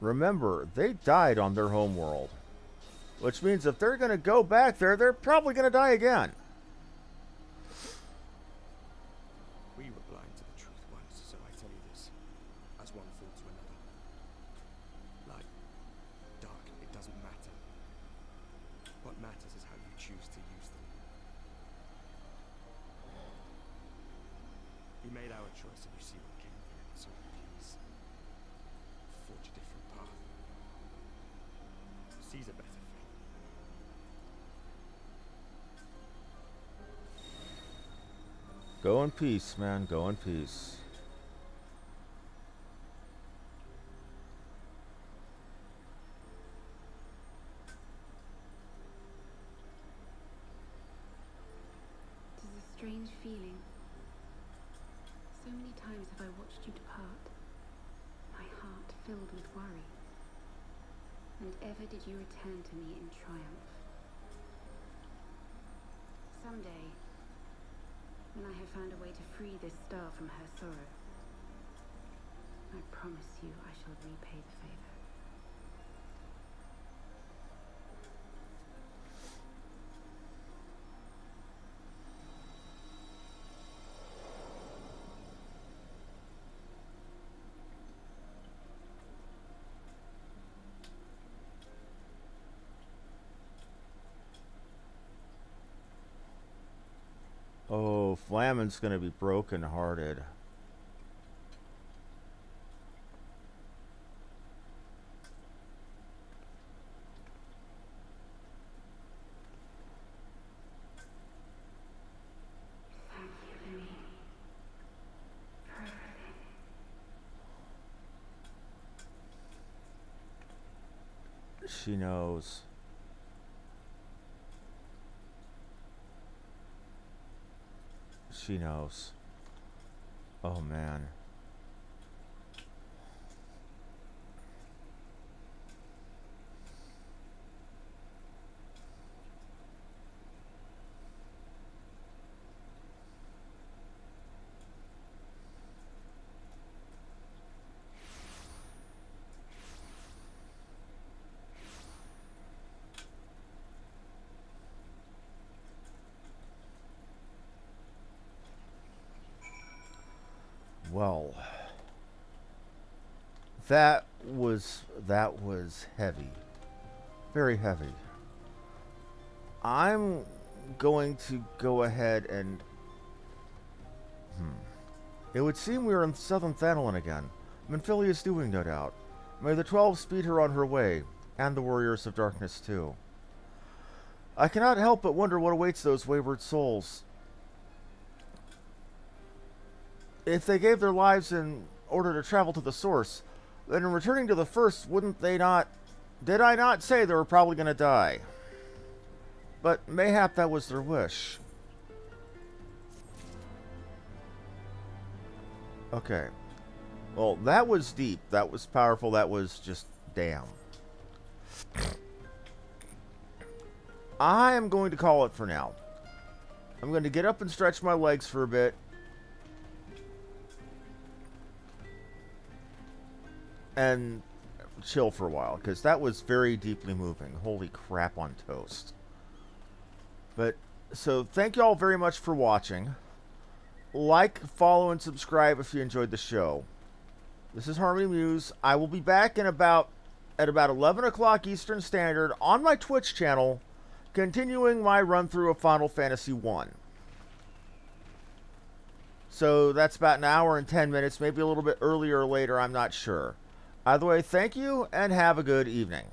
Remember, they died on their homeworld. Which means if they're going to go back there, they're probably going to die again. We were blind to the truth once, so I tell you this, as one fool to another. Light, dark, it doesn't matter. What matters is how you choose to use them. We made our choice and you see what came of it, so please, forge a different path. Seize a better fate. Go in peace, man. Go in peace. It is a strange feeling. So many times have I watched you depart, my heart filled with worry. And ever did you return to me in triumph. Someday, when I have found a way to free this star from her sorrow, I promise you I shall repay the favor. Oh, Flamin's gonna be broken-hearted. Thank you, Louis, for everything. She knows. She knows. Oh, man. Well, that was heavy. Very heavy. I'm going to go ahead and... It would seem we are in Southern Thanalin again. Minfilia is doing, no doubt. May the 12 speed her on her way, and the Warriors of Darkness too. I cannot help but wonder what awaits those wayward souls. If they gave their lives in order to travel to the source, then in returning to the first, wouldn't they not... Did I not say they were probably going to die? But mayhap that was their wish. Okay. Well, that was deep. That was powerful. That was just... damn. I am going to call it for now. I'm going to get up and stretch my legs for a bit. And chill for a while, because that was very deeply moving. Holy crap on toast. But, so, thank you all very much for watching. like, follow, and subscribe if you enjoyed the show. This is Harmony Muse. I will be back at about 11 o'clock Eastern Standard on my Twitch channel, continuing my run-through of Final Fantasy 1. So that's about an hour and 10 minutes, maybe a little bit earlier or later, I'm not sure. Either way, thank you, and have a good evening.